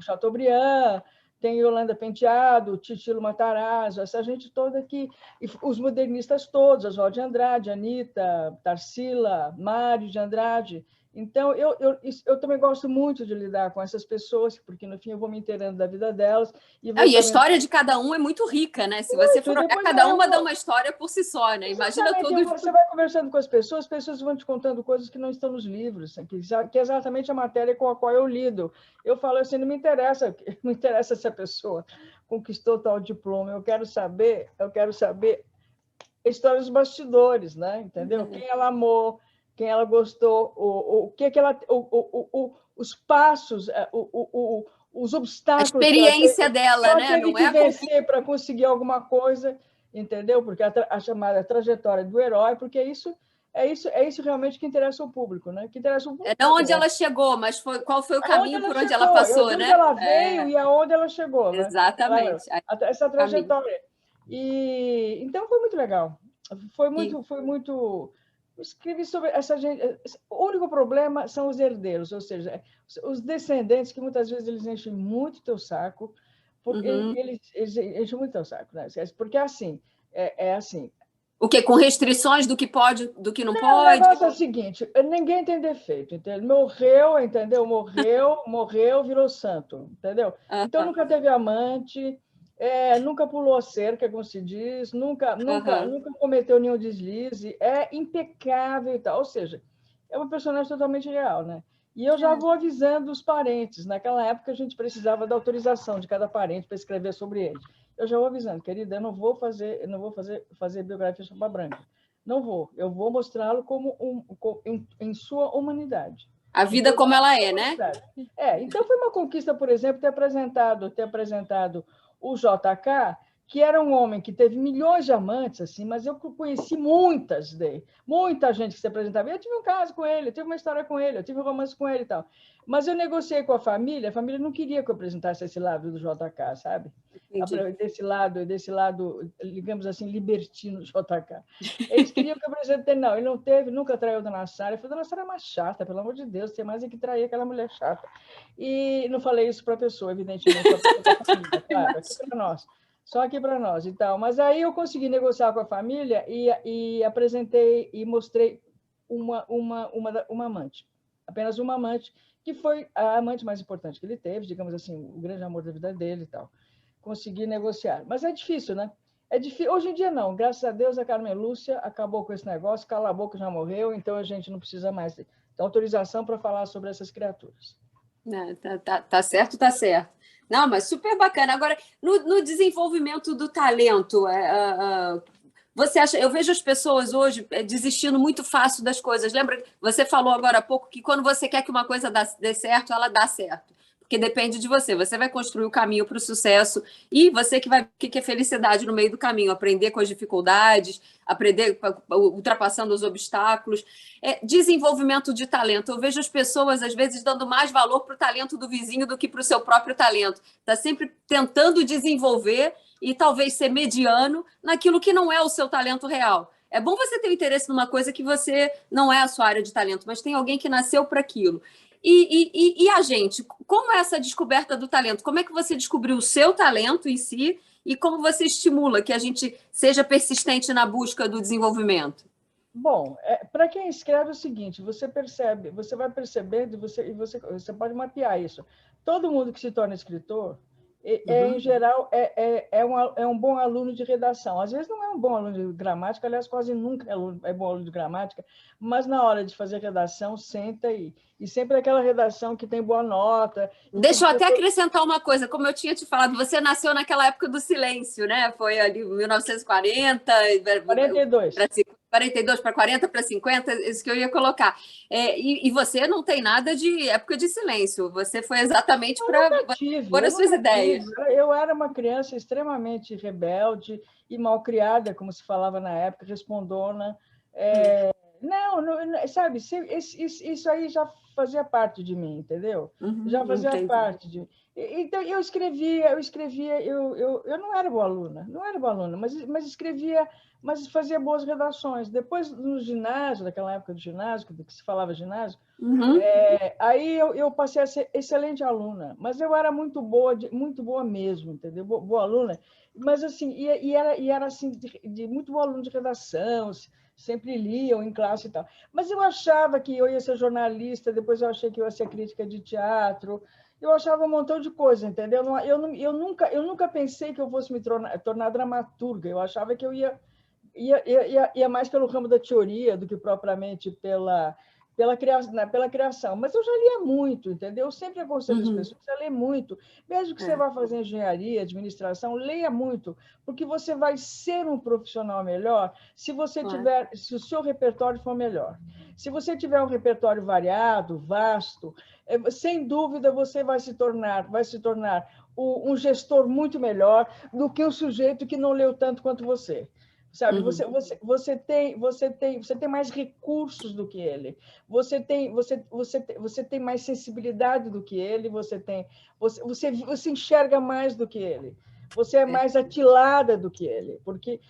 Chateaubriand, tem Yolanda Penteado, Titilo Matarazzo, essa gente toda aqui, e os modernistas todos, Oswald de Andrade, Anitta, Tarsila, Mário de Andrade. Então, eu também gosto muito de lidar com essas pessoas, porque, no fim, eu vou me inteirando da vida delas. E a história de cada um é muito rica, né? Se você for olhar, cada uma dá uma história por si só, né? Imagina todos... Você vai conversando com as pessoas vão te contando coisas que não estão nos livros, que é exatamente a matéria com a qual eu lido. Eu falo assim, não me interessa se a pessoa conquistou tal diploma, eu quero saber a história dos bastidores, né? Entendeu? Quem ela amou, quem ela gostou, os passos, os obstáculos. A experiência dela, né? Não é vencer para conseguir alguma coisa, entendeu? Porque a chamada trajetória do herói, porque é isso realmente que interessa ao público, né? Que interessa ao público. É não onde ela chegou, mas qual foi o caminho por onde ela passou, de né? onde ela veio e aonde ela chegou, né? Exatamente. Essa trajetória. E então foi muito legal. Foi muito. Escrevi sobre essa gente. O único problema são os herdeiros, ou seja, os descendentes, que muitas vezes eles enchem muito teu saco, porque eles enchem muito teu saco, né? Porque assim, é assim. O quê? Com restrições do que pode, do que não pode? O negócio é o seguinte, ninguém tem defeito, entendeu? Morreu, entendeu? Morreu, virou santo, entendeu? Então nunca teve amante, nunca pulou a cerca, como se diz, nunca cometeu nenhum deslize, é impecável e tal. Ou seja, é uma personagem totalmente real, né? E eu já vou avisando os parentes. Naquela época, a gente precisava da autorização de cada parente para escrever sobre ele. Eu já vou avisando, querida, eu não vou fazer biografia Chapa Branca. Não vou. Eu vou mostrá-lo em sua humanidade. A vida como ela é, né? Então foi uma conquista, por exemplo, ter apresentado o JK, que era um homem que teve milhões de amantes, assim, mas eu conheci muita gente que se apresentava. Eu tive um caso com ele, eu tive uma história com ele, eu tive um romance com ele e tal. Mas eu negociei com a família não queria que eu apresentasse esse lado do JK, sabe? Desse lado, digamos assim, libertino do JK. Eles queriam que eu apresentasse, não, ele não teve, nunca traiu Dona Sara. Eu falei, Dona Sara é uma chata, pelo amor de Deus, tem mais é que trair aquela mulher chata. E não falei isso para a pessoa, evidentemente, para a família, claro, aqui para nós. Só aqui para nós e tal. Mas aí eu consegui negociar com a família e apresentei e mostrei uma amante, apenas uma amante, que foi a amante mais importante que ele teve, digamos assim, o grande amor da vida dele e tal. Consegui negociar. Mas é difícil, né? É difícil. Hoje em dia, não. Graças a Deus, a Carmen Lúcia acabou com esse negócio, cala a boca, já morreu, então a gente não precisa mais ter autorização para falar sobre essas criaturas. Tá certo, tá certo. Não, mas super bacana. Agora, no desenvolvimento do talento, você acha? Eu vejo as pessoas hoje desistindo muito fácil das coisas. Lembra? Você falou agora há pouco que quando você quer que uma coisa dê certo, ela dá certo. Porque depende de você. Você vai construir o caminho para o sucesso e você que vai que é felicidade no meio do caminho, aprender com as dificuldades, aprender ultrapassando os obstáculos. Desenvolvimento de talento. Eu vejo as pessoas, às vezes, dando mais valor para o talento do vizinho do que para o seu próprio talento. Está sempre tentando desenvolver e talvez ser mediano naquilo que não é o seu talento real. É bom você ter interesse numa coisa que você não é a sua área de talento, mas tem alguém que nasceu para aquilo. E a gente, como é essa descoberta do talento? Como é que você descobriu o seu talento em si e como você estimula que a gente seja persistente na busca do desenvolvimento? Bom, para quem escreve é o seguinte, você vai percebendo e você pode mapear isso. Todo mundo que se torna escritor, em geral, é um bom aluno de redação. Às vezes não é um bom aluno de gramática, aliás, quase nunca é bom aluno de gramática, mas na hora de fazer redação, senta aí. E sempre aquela redação que tem boa nota. Deixa eu até acrescentar uma coisa, como eu tinha te falado, você nasceu naquela época do silêncio, né? Foi ali 1940... 42. 42 para 40 para 50, isso que eu ia colocar. E você não tem nada de época de silêncio, você foi exatamente para pôr as suas ideias. Eu era uma criança extremamente rebelde e malcriada, como se falava na época, respondona. Não, sabe, isso aí já fazia parte de mim, entendeu? Já fazia parte de mim. Então, eu escrevia, eu não era boa aluna, mas escrevia, mas fazia boas redações. Depois, no ginásio, naquela época do ginásio, que se falava ginásio, aí eu passei a ser excelente aluna, mas eu era muito boa mesmo, entendeu? Boa aluna, mas assim, e era assim, de muito boa aluna de redação, sempre liam em classe e tal. Mas eu achava que eu ia ser jornalista, depois eu achei que eu ia ser crítica de teatro, eu achava um montão de coisa, entendeu? Eu nunca pensei que eu fosse me tornar dramaturga, eu achava que eu ia mais pelo ramo da teoria do que propriamente pela criação. Mas eu já lia muito, entendeu? Eu sempre aconselho as pessoas a ler muito. Mesmo que você vá fazer engenharia, administração, leia muito, porque você vai ser um profissional melhor se você tiver, se o seu repertório for melhor. Se você tiver um repertório variado, vasto, sem dúvida você vai se tornar um gestor muito melhor do que um sujeito que não leu tanto quanto você. Sabe, você tem mais recursos do que ele, você tem mais sensibilidade do que ele, você enxerga mais do que ele, você é mais atilada do que ele, porque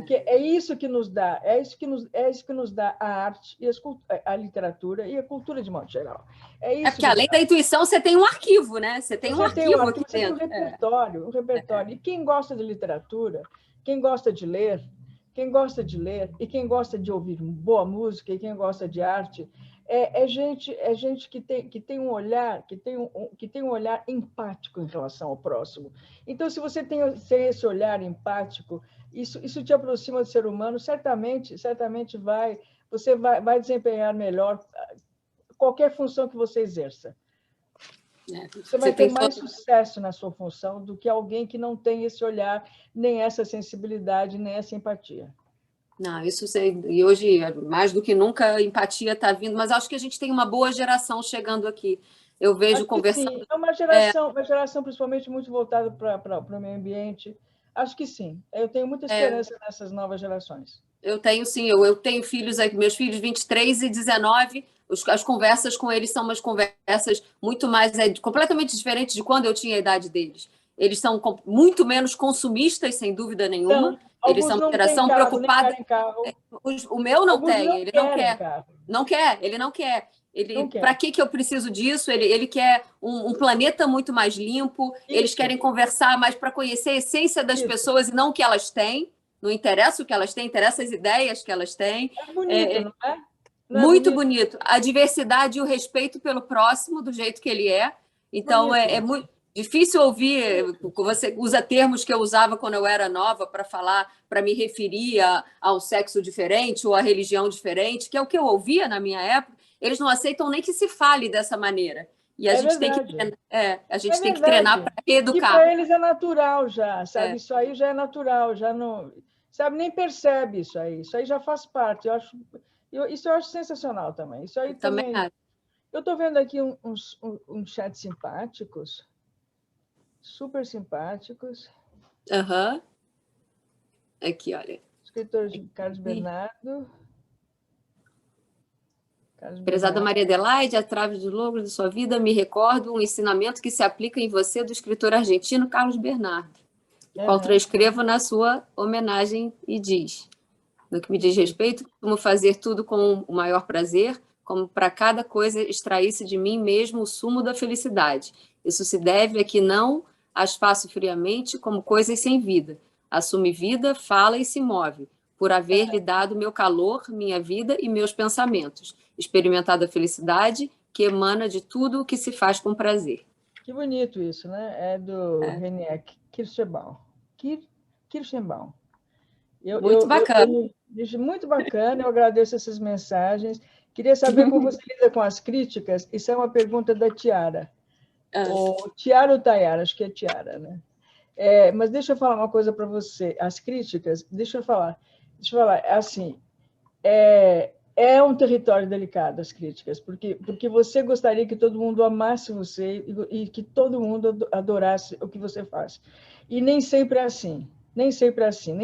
é isso que nos dá, é isso que nos dá a arte e a literatura e a cultura de modo geral. É porque além da intuição você tem um arquivo, né? Você tem um arquivo aqui você dentro. Tem um repertório. E quem gosta de literatura, quem gosta de ler e quem gosta de ouvir boa música e quem gosta de arte é gente que tem um olhar empático em relação ao próximo. Então, se você tem esse olhar empático, isso te aproxima do ser humano, certamente você vai desempenhar melhor qualquer função que você exerça. Você vai ter mais sucesso na sua função do que alguém que não tem esse olhar, nem essa sensibilidade, nem essa empatia. Não, isso sei. E hoje, mais do que nunca, a empatia está vindo, mas acho que a gente tem uma boa geração chegando aqui. Eu vejo conversando. Sim. É uma geração principalmente muito voltada para o meio ambiente. Acho que sim. Eu tenho muita esperança nessas novas gerações. Eu tenho, sim. Eu tenho filhos aqui, meus filhos 23 e 19. As conversas com eles são umas conversas muito mais completamente diferentes de quando eu tinha a idade deles. Eles são muito menos consumistas, sem dúvida nenhuma. Eles são uma geração preocupada. O meu não tem, ele não quer. Não quer, ele não quer. Para que eu preciso disso? Ele quer um planeta muito mais limpo. Eles querem conversar mais para conhecer a essência das pessoas e não o que elas têm. Não interessa o que elas têm, interessa as ideias que elas têm. É bonito, não é? Muito bonito. A diversidade e o respeito pelo próximo, do jeito que ele é. Então, é muito difícil ouvir. Você usa termos que eu usava quando eu era nova para falar, para me referir a um sexo diferente ou a religião diferente, que é o que eu ouvia na minha época. Eles não aceitam nem que se fale dessa maneira. E a gente tem que treinar para reeducar. E para eles é natural já, sabe? Isso aí já é natural, já não, sabe? Nem percebe isso aí. Isso aí já faz parte. Isso eu acho sensacional também. Isso aí também. Eu estou vendo aqui uns chats simpáticos, super simpáticos. Aqui, olha. Escritor Carlos Bernardo. Prezada Maria Adelaide, através dos logros de sua vida, me recordo um ensinamento que se aplica em você do escritor argentino Carlos Bernardo, qual transcrevo na sua homenagem e diz: no que me diz respeito, costumo fazer tudo com o maior prazer, como para cada coisa extraísse de mim mesmo o sumo da felicidade. Isso se deve a que não as faço friamente como coisas sem vida. Assume vida, fala e se move, por haver lhe dado meu calor, minha vida e meus pensamentos, experimentado a felicidade que emana de tudo o que se faz com prazer. Que bonito isso, né? É do René Kirschenbaum. Muito bacana. Muito bacana, eu agradeço essas mensagens. Queria saber como você lida com as críticas. Isso é uma pergunta da Tiara. Ou Tiara ou Tayara? Acho que é Tiara, né? Mas deixa eu falar uma coisa para você. As críticas, deixa eu falar, assim, é um território delicado as críticas, porque você gostaria que todo mundo amasse você e que todo mundo adorasse o que você faz. E nem sempre é assim. Nem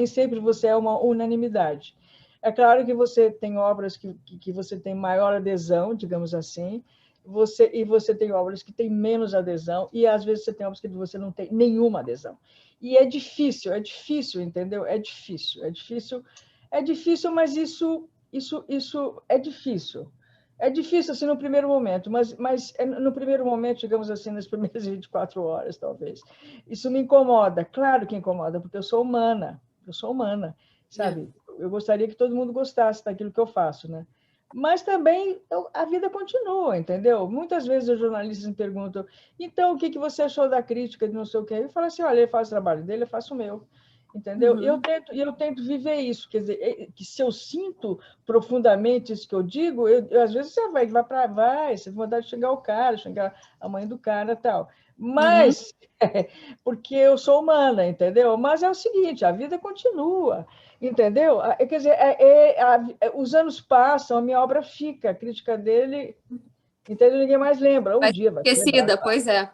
sempre você é uma unanimidade. É claro que você tem obras que você tem maior adesão, digamos assim, e você tem obras que têm menos adesão, e às vezes você tem obras que você não tem nenhuma adesão. E é difícil, entendeu? É difícil, mas isso é difícil. É difícil, assim, no primeiro momento, mas no primeiro momento, digamos assim, nas primeiras 24 horas, talvez. Isso me incomoda, claro que incomoda, porque eu sou humana, sabe? Eu gostaria que todo mundo gostasse daquilo que eu faço, né? Mas também a vida continua, entendeu? Muitas vezes os jornalistas me perguntam, então, o que você achou da crítica de não sei o quê? Eu falo assim, olha, ele faz o trabalho dele, eu faço o meu. entendeu? E eu tento viver isso, quer dizer, que se eu sinto profundamente isso que eu digo, às vezes você vai você tem vontade de chegar ao cara, chegar a mãe do cara e tal. Mas, porque eu sou humana, entendeu? Mas é o seguinte, a vida continua, entendeu? Quer dizer, os anos passam, a minha obra fica, a crítica dele, entendeu? Ninguém mais lembra, um Vai dia vai se lembrar. esquecida, pois é.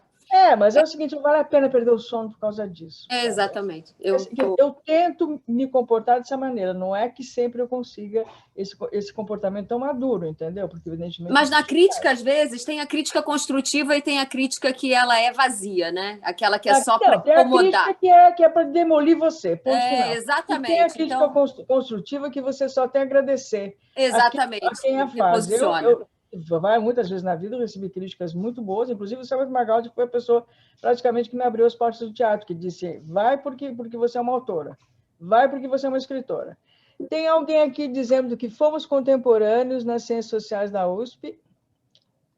Mas é o seguinte, não vale a pena perder o sono por causa disso. É, Sabe? exatamente. Eu tento me comportar dessa maneira, não é que sempre eu consiga esse comportamento tão maduro, entendeu? Porque, evidentemente... Mas na crítica, às vezes, tem a crítica construtiva e tem a crítica que ela é vazia, né? Aquela que é só para Tem a crítica incomodar. que é para demolir você, ponto final. E tem a Exatamente. crítica Então, construtiva que você só tem a agradecer a exatamente. quem a Me faz. posiciona. Muitas vezes na vida eu recebi críticas muito boas, inclusive o Sérgio Magaldi foi a pessoa praticamente que me abriu as portas do teatro, que disse, vai porque você é uma autora, vai porque você é uma escritora. Tem alguém aqui dizendo que fomos contemporâneos nas ciências sociais da USP.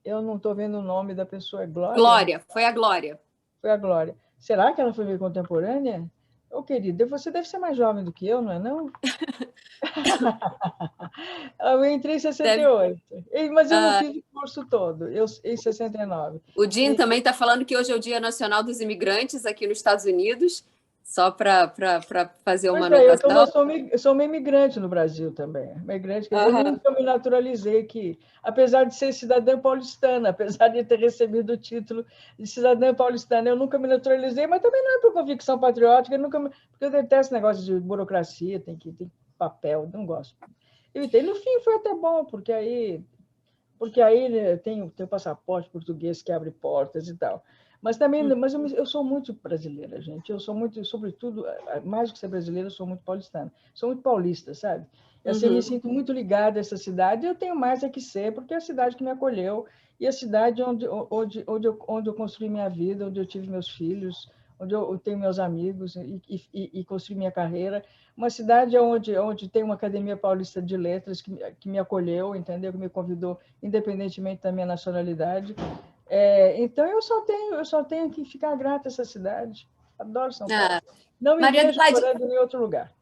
Eu não estou vendo o nome da pessoa, é Glória? Glória, foi a Glória. Foi a Glória. Será que ela foi minha contemporânea? Ô, querida, você deve ser mais jovem do que eu, não é não? Eu entrei em 68, mas eu não fiz o curso todo, em 69. O Jim também está falando que hoje é o Dia Nacional dos Imigrantes aqui nos Estados Unidos, só para fazer uma anotação. Eu sou uma imigrante no Brasil também. Imigrante, quer dizer, eu nunca me naturalizei aqui, apesar de ser cidadã paulistana, apesar de ter recebido o título de cidadã paulistana, eu nunca me naturalizei, mas também não é por convicção patriótica, porque eu detesto negócio de burocracia, tem papel, não gosto. E no fim foi até bom, porque aí né, tem o passaporte português que abre portas e tal. Mas também, eu sou muito brasileira, gente. Eu sou muito, sobretudo, mais do que ser brasileira, eu sou muito paulistana. Sou muito paulista, sabe? Assim, eu me sinto muito ligada a essa cidade. Eu tenho mais que ser, porque é a cidade que me acolheu e a cidade onde eu construí minha vida, onde eu tive meus filhos, onde eu tenho meus amigos e construí minha carreira. Uma cidade onde tem uma Academia Paulista de Letras que me acolheu, entendeu? Que me convidou, independentemente da minha nacionalidade. Então, eu só tenho que ficar grata a essa cidade. Adoro São Paulo. Não me Maria vejo morando em outro lugar.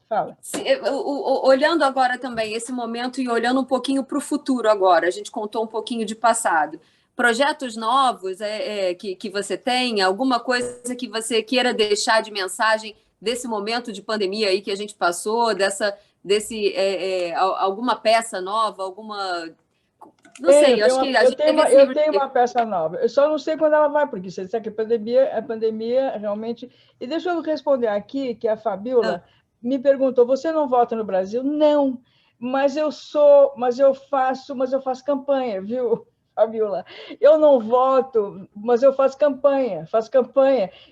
Fala. Olhando agora também esse momento e olhando um pouquinho para o futuro agora, a gente contou um pouquinho de passado. Projetos novos que você tem, alguma coisa que você queira deixar de mensagem desse momento de pandemia aí que a gente passou, alguma peça nova, alguma... Não sei, acho que a gente eu tenho uma peça nova. Eu só não sei quando ela vai, porque você sabe que a pandemia realmente... E deixa eu responder aqui, que a Fabiola me perguntou, você não vota no Brasil? Não, mas eu faço campanha, viu, Fabiola? Eu não voto, mas eu faço campanha.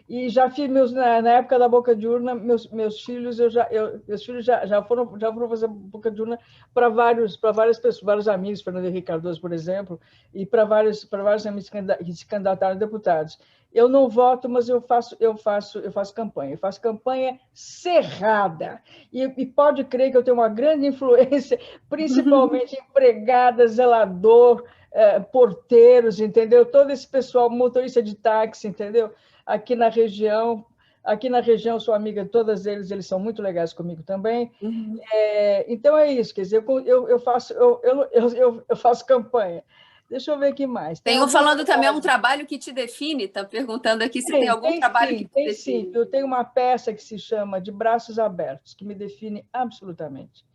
E já fiz na época da boca de urna, meus filhos já foram fazer boca de urna para várias pessoas, vários amigos, Fernando Henrique Cardoso, por exemplo, e para vários amigos que se candidataram a deputados. Eu não voto, mas eu faço campanha. Eu faço campanha cerrada. E pode crer que eu tenho uma grande influência, principalmente empregada, zelador, porteiros, entendeu? Todo esse pessoal, motorista de táxi, entendeu? Aqui na região, sou amiga de todos eles são muito legais comigo também. Então é isso, quer dizer, eu faço campanha. Deixa eu ver aqui mais. Tem falando também um trabalho que te define, está perguntando aqui se tem algum trabalho que te define. Sim, eu tenho uma peça que se chama De Braços Abertos, que me define absolutamente.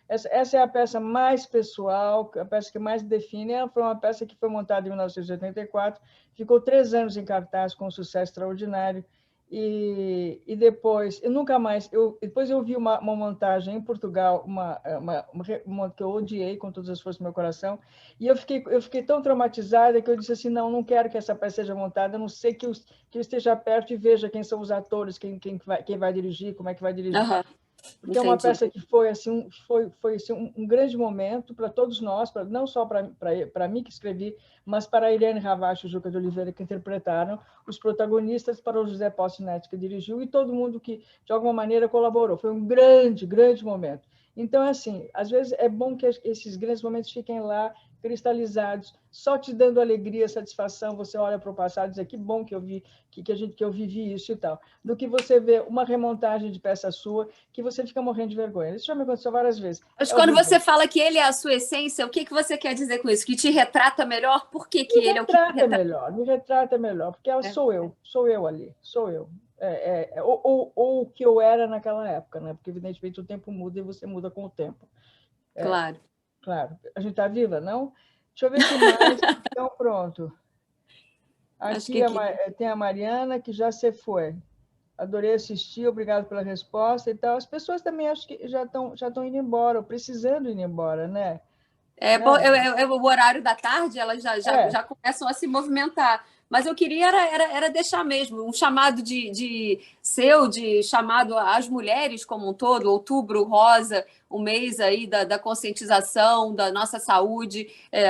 Essa é a peça mais pessoal, a peça que mais define. Ela foi uma peça que foi montada em 1984, ficou 3 anos em cartaz com um sucesso extraordinário. E depois, depois eu vi uma montagem em Portugal, que eu odiei com todas as forças do meu coração, e eu fiquei tão traumatizada que eu disse assim, não quero que essa peça seja montada, a não ser que eu esteja perto e veja quem são os atores, quem vai dirigir, como é que vai dirigir. Porque é uma peça que foi um grande momento para todos nós, não só para mim que escrevi, mas para a Irene Ravache e o Juca de Oliveira, que interpretaram os protagonistas, para o José Paulo Neto, que dirigiu, e todo mundo que, de alguma maneira, colaborou. Foi um grande, grande momento. Então, assim, às vezes é bom que esses grandes momentos fiquem lá, cristalizados, só te dando alegria, satisfação. Você olha para o passado e diz, que bom que eu vi, que eu vivi isso e tal. Do que você vê uma remontagem de peça sua, que você fica morrendo de vergonha. Isso já me aconteceu várias vezes. Mas quando você fala que ele é a sua essência, o que você quer dizer com isso? Que te retrata melhor? Por que ele é o que te retrata? Me retrata melhor, porque sou eu ali, sou eu. Ou o que eu era naquela época, né? Porque, evidentemente, o tempo muda e você muda com o tempo. Claro. Claro. A gente está viva, não? Deixa eu ver o que mais. Então, pronto. Aqui tem a Mariana, que já se foi. Adorei assistir, obrigado pela resposta e tal. As pessoas também acho que já estão indo embora, ou precisando ir embora, né? O horário da tarde, elas já começam a se movimentar. Mas eu queria era deixar mesmo um chamado de chamado às mulheres como um todo, Outubro Rosa, o mês aí da conscientização da nossa saúde.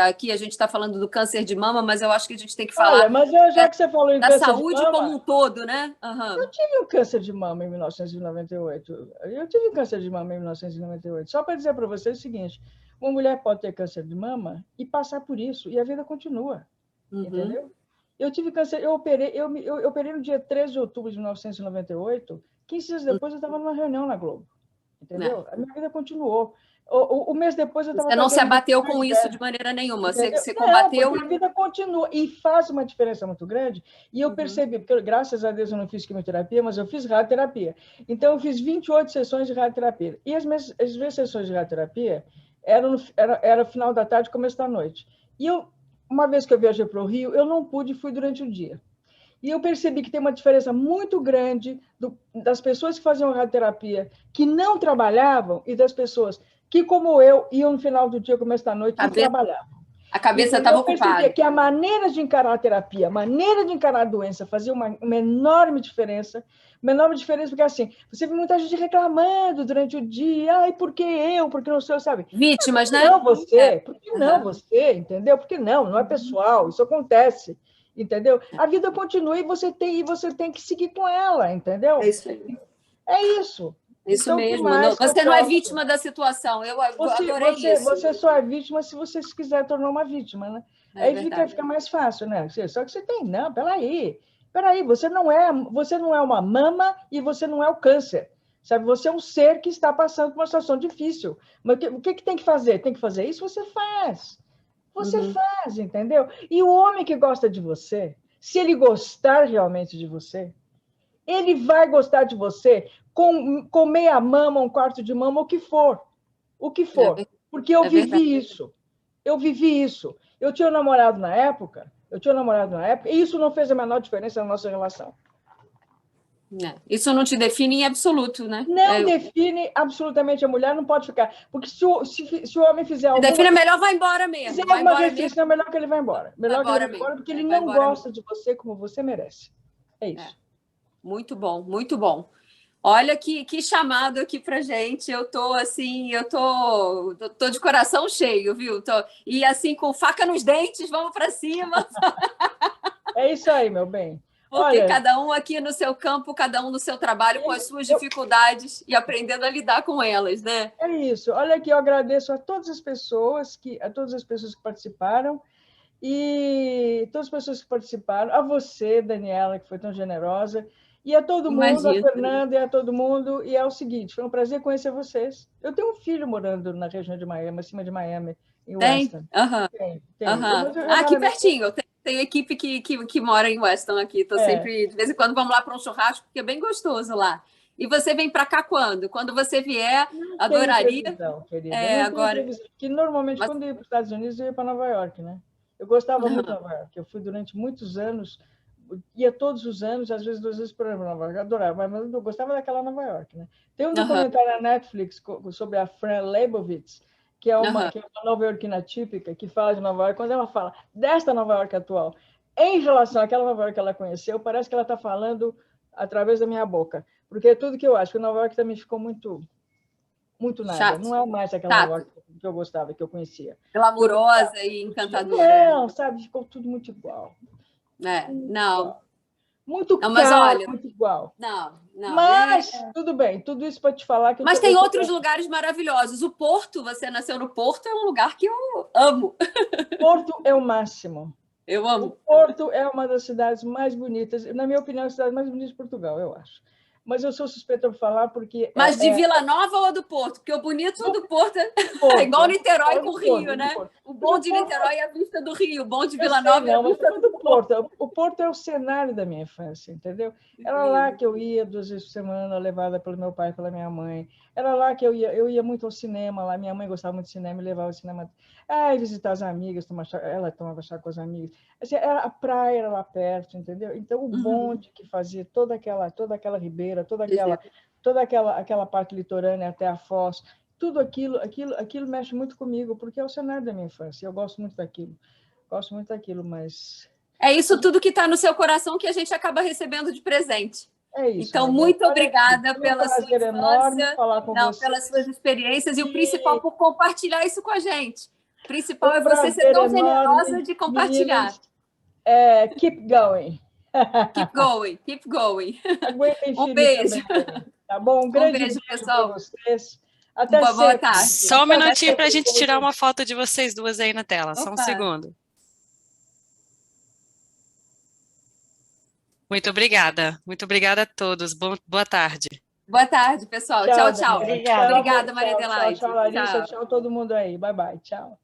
Aqui a gente está falando do câncer de mama, mas eu acho que a gente tem que falar. Olha, mas já que você falou em da câncer saúde de mama, como um todo, né? Uhum. Eu tive um câncer de mama em 1998. Eu tive um câncer de mama em 1998. Só para dizer para vocês o seguinte: uma mulher pode ter câncer de mama e passar por isso, e a vida continua. Entendeu? Eu tive câncer, eu operei no dia 13 de outubro de 1998, 15 dias depois eu estava numa reunião na Globo. Entendeu? A minha vida continuou. O mês depois eu estava... Você não se abateu com isso de maneira nenhuma, você combateu... Não, a vida continua e faz uma diferença muito grande. E eu percebi, porque graças a Deus eu não fiz quimioterapia, mas eu fiz radioterapia. Então eu fiz 28 sessões de radioterapia. E as minhas sessões de radioterapia era final da tarde, começo da noite. E uma vez que eu viajei para o Rio, eu não pude, fui durante o dia. E eu percebi que tem uma diferença muito grande das pessoas que faziam radioterapia, que não trabalhavam, e das pessoas que, como eu, iam no final do dia, começo da noite, e trabalhavam. A cabeça estava ocupada. Eu percebi que a maneira de encarar a terapia, a maneira de encarar a doença, fazia uma enorme diferença. Uma enorme diferença, porque assim, você vê muita gente reclamando durante o dia, ai, por que eu? Por que não sou, sabe? Vítimas, né? Não você, por que não você, entendeu? Porque não é pessoal, isso acontece, entendeu? A vida continua e você tem que seguir com ela, entendeu? É isso aí. É isso. Isso então, mesmo. Você não é vítima da situação. Eu adorei isso. Você só é vítima se você se quiser tornar uma vítima, né? Aí fica mais fácil, né? Só que você tem, não, peraí, você não é uma mama e você não é o câncer. Sabe? Você é um ser que está passando por uma situação difícil. Mas o que tem que fazer? Tem que fazer isso? Você faz. Você faz, entendeu? E o homem que gosta de você, se ele gostar realmente de você, ele vai gostar de você com meia mama, um quarto de mama, o que for. O que for. Porque eu vivi isso. Eu vivi isso. Eu tinha um namorado na época, e isso não fez a menor diferença na nossa relação. Isso não te define em absoluto, né? Não define absolutamente. A mulher não pode ficar. Porque se o homem fizer algo. Define melhor, vai embora mesmo. Se vai embora mesmo. É melhor que ele vá embora. Melhor que ele vá embora, porque ele não gosta de você como você merece. É isso. Muito bom, muito bom. Olha que chamado aqui pra gente. Eu tô assim, tô de coração cheio, viu? E assim, com faca nos dentes, vamos para cima. É isso aí, meu bem. Porque cada um aqui no seu campo, cada um no seu trabalho, com as suas dificuldades e aprendendo a lidar com elas, né? É isso. Olha aqui, eu agradeço a todas as pessoas que participaram. E todas as pessoas que participaram, a você, Daniela, que foi tão generosa, e a todo mundo, a Fernanda e a todo mundo. E é o seguinte, foi um prazer conhecer vocês. Eu tenho um filho morando na região de Miami, acima de Miami, em Weston. Tem? Aqui pertinho. Tem equipe que mora em Weston aqui. Tô sempre, de vez em quando, vamos lá para um churrasco, porque é bem gostoso lá. E você vem para cá quando? Quando você vier, adoraria. Agora. Que normalmente, quando eu ia para os Estados Unidos, eu ia para Nova York, né? Eu gostava muito de Nova York. Eu fui durante muitos anos, ia todos os anos, às vezes 2 vezes por ano para Nova York. Eu adorava, mas eu gostava daquela Nova York, né? Tem um documentário na Netflix sobre a Fran Lebowitz, que é uma nova-iorquina típica, que fala de Nova York. Quando ela fala desta Nova York atual, em relação àquela Nova York que ela conheceu, parece que ela está falando através da minha boca. Porque é tudo que eu acho. Que Nova York também ficou muito nada. Chato. Não é mais aquela Nova York que eu gostava, que eu conhecia. Glamurosa e encantadora. Não, sabe? Ficou tudo muito igual. Não. Muito Não, mas caro, olha, muito igual. não. Mas, tudo bem, tudo isso para te falar que... Mas tem outros lugares maravilhosos. O Porto, você nasceu no Porto, é um lugar que eu amo. Porto é o máximo. Eu O amo. Porto é uma das cidades mais bonitas, na minha opinião, a cidade mais bonita de Portugal, eu acho. Mas eu sou suspeita para falar porque... Mas de Vila Nova ou do Porto? Porque o bonito do Porto é igual Niterói com o Rio, né? O bom de Niterói é a vista do Rio, o bom de Vila Nova é a vista do Porto. O Porto é o cenário da minha infância, entendeu? Era lá que eu ia 2 vezes por semana, levada pelo meu pai e pela minha mãe. Era lá que eu ia muito ao cinema, lá minha mãe gostava muito de cinema, me levava ao cinema. Visitar as amigas, ela tomava chá com as amigas. Assim, a praia era lá perto, entendeu? Então, o bonde que fazia toda aquela ribeira, toda aquela parte litorânea até a Foz, tudo aquilo mexe muito comigo, porque é o cenário da minha infância. Eu gosto muito daquilo, mas... É isso tudo que está no seu coração que a gente acaba recebendo de presente. É isso. Então, muito obrigada pela sua infância, enorme falar com você. Pelas suas experiências e o principal por compartilhar isso com a gente. O principal é você ser tão generosa de compartilhar. Meninas, keep going. Keep going, keep going. Aguentem um beijo. Tá bom? Um grande beijo, pessoal. Para vocês. Até boa tarde. Só um minutinho para a gente tirar uma foto de vocês duas aí na tela. Opa. Só um segundo. Muito obrigada a todos. Boa tarde. Boa tarde, pessoal. Tchau, tchau. Obrigada. Obrigada, Maria Adelaide. Tchau, Larissa. Tchau, todo mundo aí. Bye, bye. Tchau.